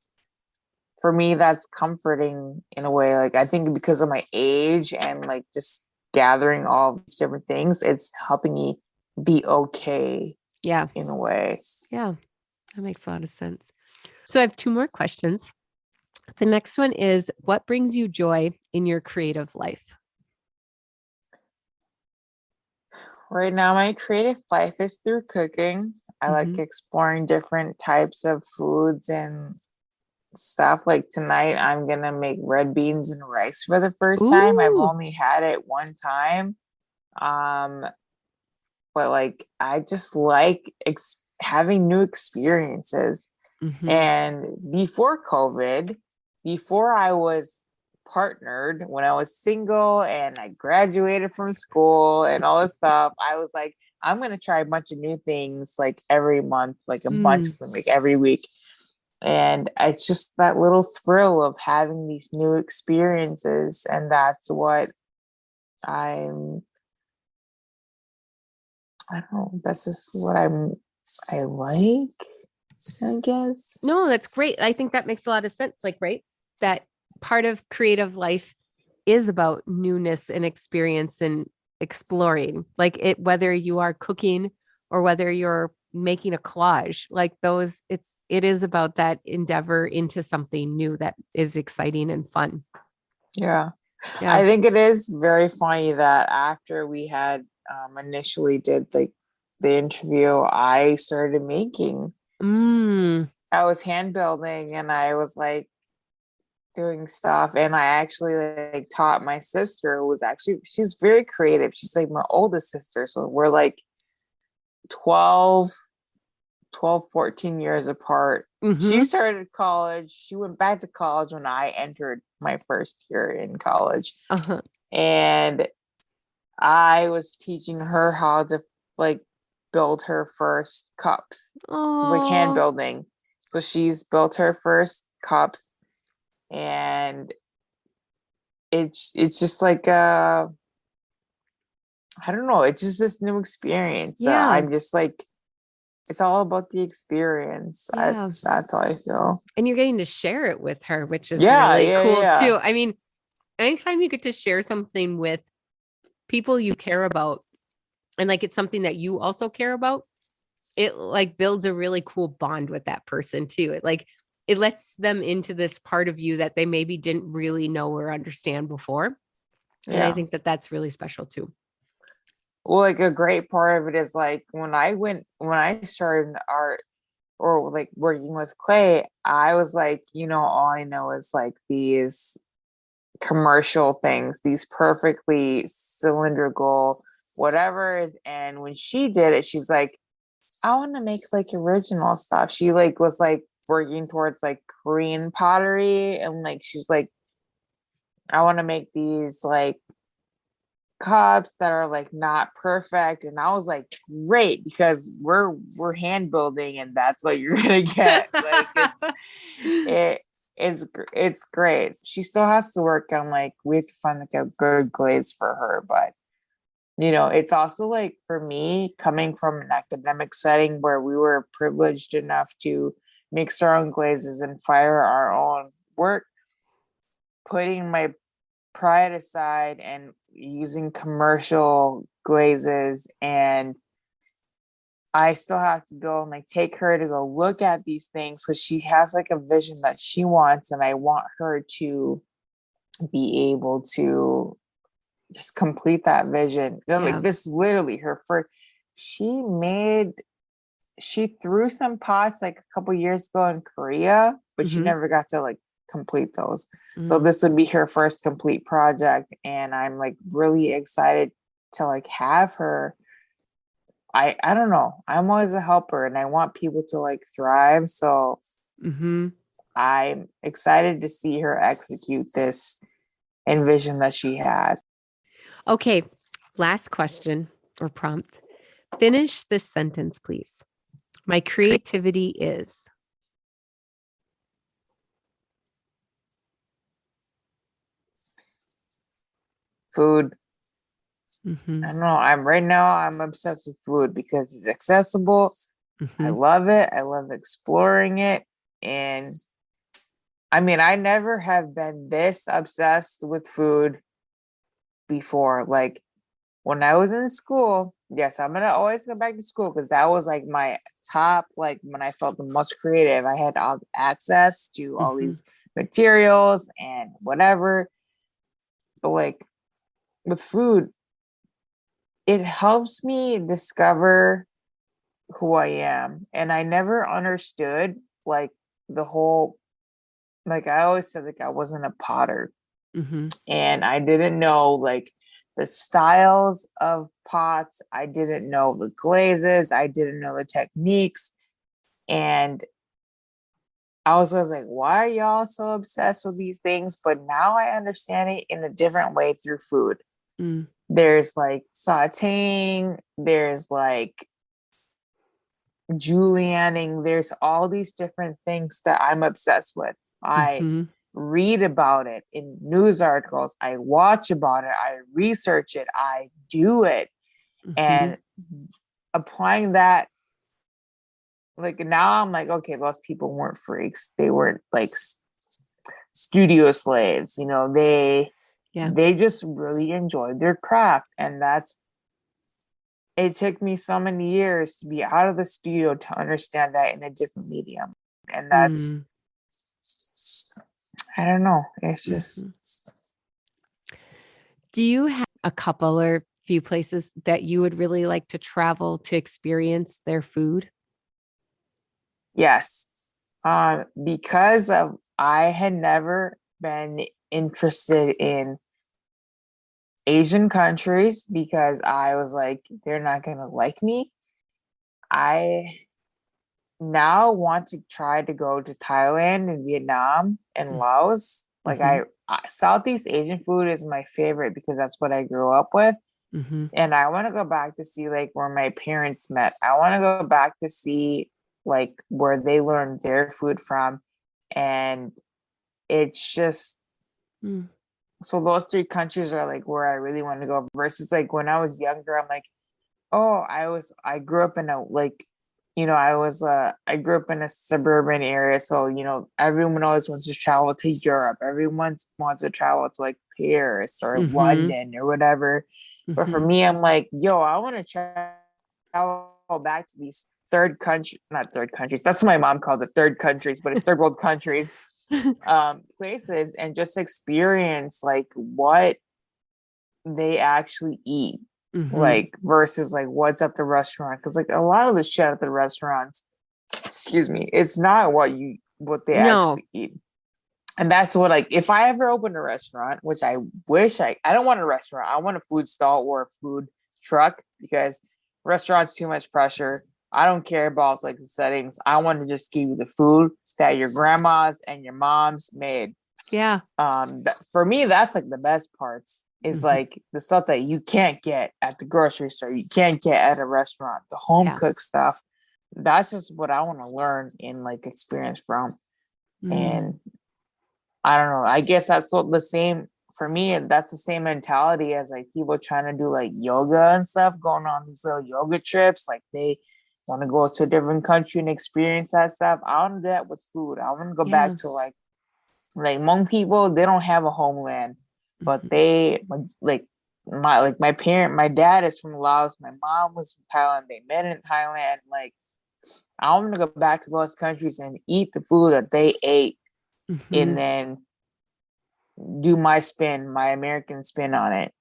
for me, that's comforting in a way. Like, I think because of my age and like just gathering all these different things, it's helping me be okay. Yeah. In a way. Yeah. That makes a lot of sense. So I have two more questions. The next one is, what brings you joy in your creative life? Right now, my creative life is through cooking. I like exploring different types of foods and stuff. Like tonight, I'm gonna make red beans and rice for the first time. I've only had it one time. But like I just like having new experiences. And before COVID, before I was partnered, when I was single and I graduated from school and all this stuff, I was like, I'm gonna try a bunch of new things like every month, like a bunch of them, like every week. And it's just that little thrill of having these new experiences, and that's what I don't know, that's just what I like, I guess. No, that's great. I think that makes a lot of sense. Like, right, that part of creative life is about newness and experience and exploring, like it, whether you are cooking or whether you're making a collage, like those, it is about that endeavor into something new that is exciting and fun. Yeah. I think it is very funny that after we had initially did like the interview, I started making. I was hand building and I was like doing stuff, and I actually like taught my sister, who was actually, she's very creative. She's like my oldest sister. So we're like 12, 12, 14 years apart. She started college. She went back to college when I entered my first year in college. And I was teaching her how to like build her first cups, like hand building. So she's built her first cups, and it's just like I don't know, it's just this new experience that I'm just like, it's all about the experience. That's how I feel. And you're getting to share it with her, which is really cool too. I mean, anytime you get to share something with people you care about, and like it's something that you also care about, it like builds a really cool bond with that person too. It lets them into this part of you that they maybe didn't really know or understand before. And I think that that's really special too. Well, like a great part of it is like when I started art or like working with clay, I was like, all I know is like these commercial things, these perfectly cylindrical whatever's. And when she did it, she's like, I want to make like original stuff. She like was like working towards like Korean pottery, and like she's like, I want to make these like cups that are like not perfect. And I was like, great, because we're hand building and that's what you're gonna get. Like it's great. She still has to work on like, we have to find like a good glaze for her, but it's also like, for me, coming from an academic setting where we were privileged enough to mix our own glazes and fire our own work, putting my pride aside and using commercial glazes, and I still have to go and like take her to go look at these things because she has like a vision that she wants, and I want her to be able to just complete that vision. Like, this is literally her first. She threw some pots like a couple years ago in Korea, but she never got to like complete those. So this would be her first complete project, and I'm like really excited to like have her. I don't know, I'm always a helper and I want people to like thrive, so I'm excited to see her execute this envision that she has. Okay, last question or prompt. Finish this sentence, please. My creativity is... food. I don't know. I'm obsessed with food because it's accessible. I love it. I love exploring it. And I mean, I never have been this obsessed with food before. Like when I was in school, yes, I'm going to always go back to school because that was like my top, like when I felt the most creative. I had all access to all these materials and whatever. But like with food, it helps me discover who I am. And I never understood like the whole, like I always said, like I wasn't a potter. And I didn't know like the styles of pots. I didn't know the glazes. I didn't know the techniques. And I was always like, why are y'all so obsessed with these things? But now I understand it in a different way through food. There's like sauteing, there's like julienning, there's all these different things that I'm obsessed with. I read about it in news articles, I watch about it, I research it, I do it. And applying that, like now I'm like, okay, those people weren't freaks. They weren't like studio slaves, they just really enjoyed their craft. And it took me so many years to be out of the studio to understand that in a different medium. And that's, I don't know. It's just. Do you have a couple or few places that you would really like to travel to experience their food? Yes. Because of I had never been interested in Asian countries because I was like, they're not gonna like me. I now want to try to go to Thailand and Vietnam and Laos. Like Southeast Asian food is my favorite because that's what I grew up with. And I want to go back to see like where my parents met. I want to go back to see like where they learned their food from. And it's just so those three countries are like where I really want to go versus like when I was younger, I'm like, oh, I grew up in a like, I grew up in a suburban area. So, everyone always wants to travel to Europe. Everyone wants to travel to like Paris or London or whatever. But for me, I'm like, yo, I want to travel back to these not third countries. That's what my mom called it, third countries, but it's third world countries, places, and just experience like what they actually eat. Like versus like what's at the restaurant, because like a lot of the shit at the restaurants, excuse me, it's not what they actually eat. And that's what, like, if I ever open a restaurant, which I wish I don't want a restaurant, I want a food stall or a food truck, because restaurants too much pressure. I don't care about like the settings. I want to just give you the food that your grandma's and your mom's made. Yeah. For me, that's like the best parts. Is like the stuff that you can't get at the grocery store, you can't get at a restaurant, the home cooked stuff. That's just what I want to learn and like experience from. And I don't know, I guess that's what the same for me, and that's the same mentality as like people trying to do like yoga and stuff, going on these little yoga trips. Like they want to go to a different country and experience that stuff. I want to do that with food. I want to go back to like Hmong people. They don't have a homeland. But they like my dad is from Laos. My mom was from Thailand. They met in Thailand. Like, I want to go back to those countries and eat the food that they ate, and then do my American spin on it.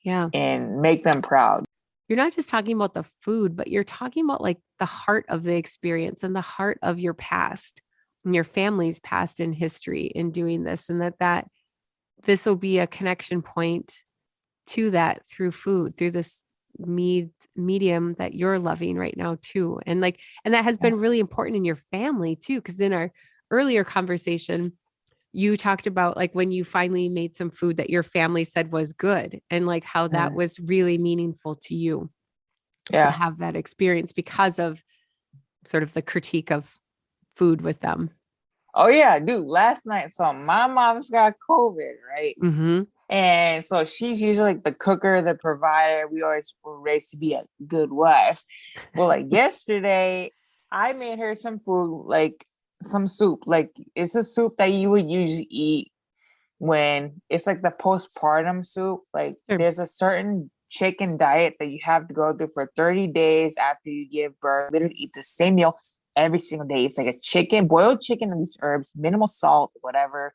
Yeah. And make them proud. You're not just talking about the food, but you're talking about like the heart of the experience and the heart of your past and your family's past and history in doing this, and that this will be a connection point to that through food, through this medium that you're loving right now too. And that has been really important in your family too. Cause in our earlier conversation, you talked about like when you finally made some food that your family said was good, and like how that was really meaningful to you to have that experience because of sort of the critique of food with them. Oh yeah, dude. Last night, so my mom's got COVID, right? And so she's usually like the cooker, the provider. We always were raised to be a good wife. Well, like yesterday, I made her some food, like some soup. Like it's a soup that you would usually eat when it's like the postpartum soup. Like there's a certain chicken diet that you have to go through for 30 days after you give birth. Literally eat the same meal every single day. It's like a chicken, boiled chicken, and these herbs, minimal salt, whatever.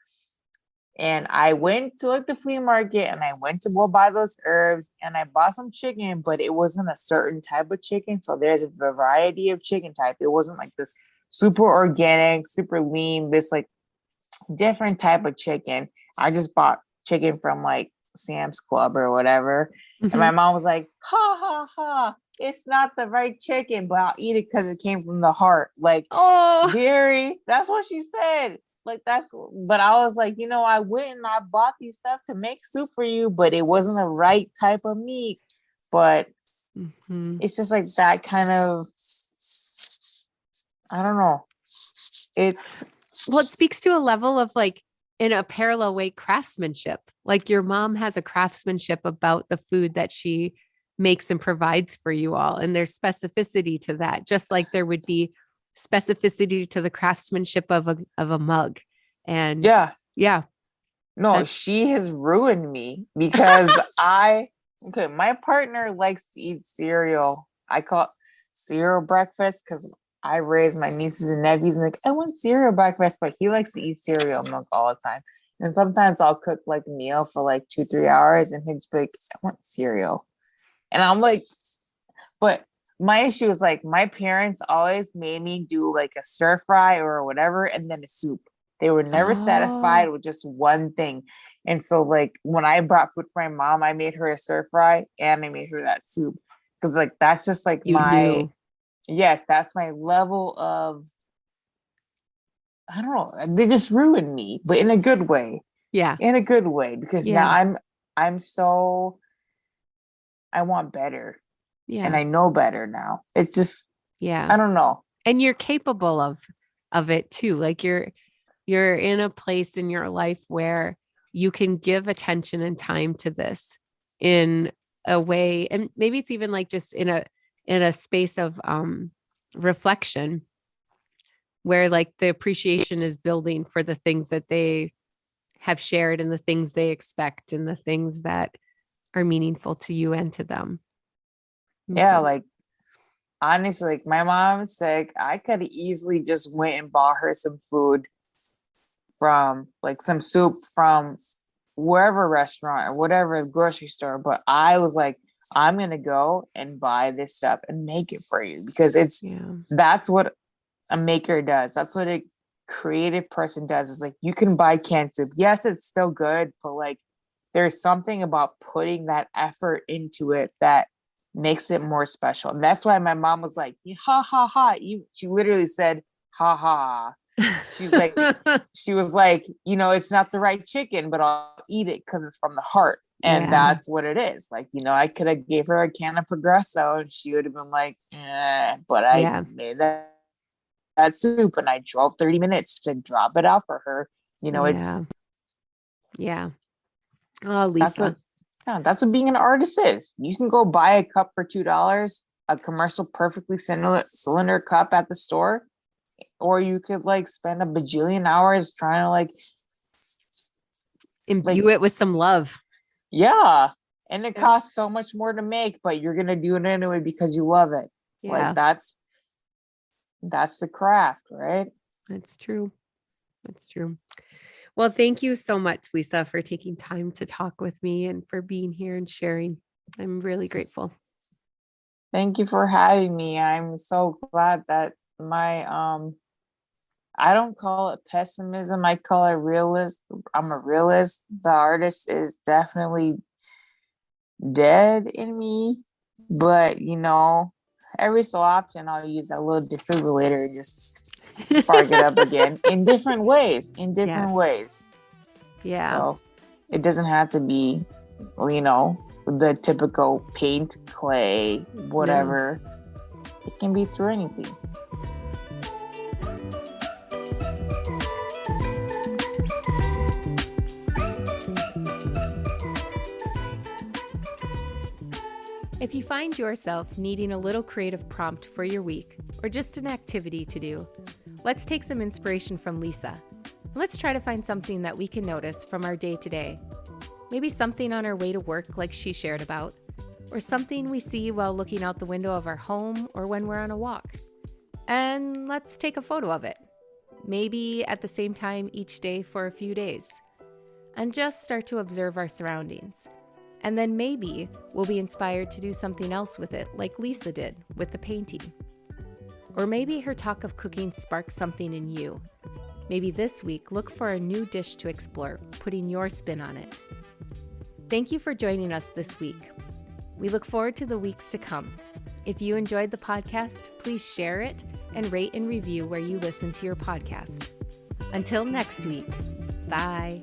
And I went to like the flea market and I went to go buy those herbs, and I bought some chicken, but it wasn't a certain type of chicken. So there's a variety of chicken type. It wasn't like this super organic, super lean, this like different type of chicken. I just bought chicken from like Sam's Club or whatever. And my mom was like, ha ha ha, it's not the right chicken, but I'll eat it because it came from the heart. Like, oh, dairy. That's what she said. Like, but I was like, I went and I bought these stuff to make soup for you, but it wasn't the right type of meat. But it's just like that kind of, I don't know. It speaks to a level of like, in a parallel way, craftsmanship. Like your mom has a craftsmanship about the food that she makes and provides for you all. And there's specificity to that, just like there would be specificity to the craftsmanship of a mug. And no, she has ruined me because my partner likes to eat cereal. I call it cereal breakfast because I raise my nieces and nephews and like, I want cereal breakfast, but he likes to eat cereal milk all the time. And sometimes I'll cook like a meal for like 2-3 hours and he'll just be like, I want cereal. And I'm like, but my issue is like my parents always made me do like a stir fry or whatever and then a soup. They were never satisfied with just one thing. And so like when I brought food for my mom, I made her a stir fry and I made her that soup. Cause like that's just like You knew. yes, that's my level of, I don't know. They just ruined me, but in a good way. Yeah. In a good way. Because Yeah. now I'm so, I want better. Yeah. And I know better now. It's just, yeah. I don't know. And you're capable of it too. Like you're in a place in your life where you can give attention and time to this in a way. And maybe it's even like just in a space of reflection where like the appreciation is building for the things that they have shared and the things they expect and the things that are meaningful to you and to them. Yeah, like honestly, like my mom's sick. I could have easily just went and bought her some food from like some soup from wherever restaurant or whatever grocery store. But I was like, I'm gonna go and buy this stuff and make it for you because that's what a maker does. That's what a creative person does. Is like you can buy canned soup. Yes, it's still good, but like there's something about putting that effort into it that makes it more special. And that's why my mom was like, ha ha ha. She literally said, ha ha. She's like, she was like, it's not the right chicken, but I'll eat it because it's from the heart. And that's what it is. Like, I could have gave her a can of Progresso and she would have been like, but I made that soup and I drove 30 minutes to drop it out for her. It's. Yeah. Oh, Lisa. That's what being an artist is. You can go buy a cup for $2, a commercial perfectly cylinder cup at the store, or you could like spend a bajillion hours trying to like imbue it with some love. Yeah. And it costs so much more to make, but you're going to do it anyway because you love it. Yeah. Like that's the craft, right? That's true. That's true. Well, thank you so much, Lisa, for taking time to talk with me and for being here and sharing. I'm really grateful. Thank you for having me. I'm so glad that my I don't call it pessimism. I call it realist. I'm a realist. The artist is definitely dead in me, but every so often I'll use that little defibrillator and just spark it up again in different ways. Yeah. So it doesn't have to be, the typical paint, clay, whatever. No. It can be through anything. If you find yourself needing a little creative prompt for your week or just an activity to do, let's take some inspiration from Lisa. Let's try to find something that we can notice from our day-to-day. Maybe something on our way to work like she shared about, or something we see while looking out the window of our home or when we're on a walk. And let's take a photo of it, maybe at the same time each day for a few days, and just start to observe our surroundings. And then maybe we'll be inspired to do something else with it, like Lisa did with the painting. Or maybe her talk of cooking sparked something in you. Maybe this week, look for a new dish to explore, putting your spin on it. Thank you for joining us this week. We look forward to the weeks to come. If you enjoyed the podcast, please share it and rate and review where you listen to your podcast. Until next week, bye.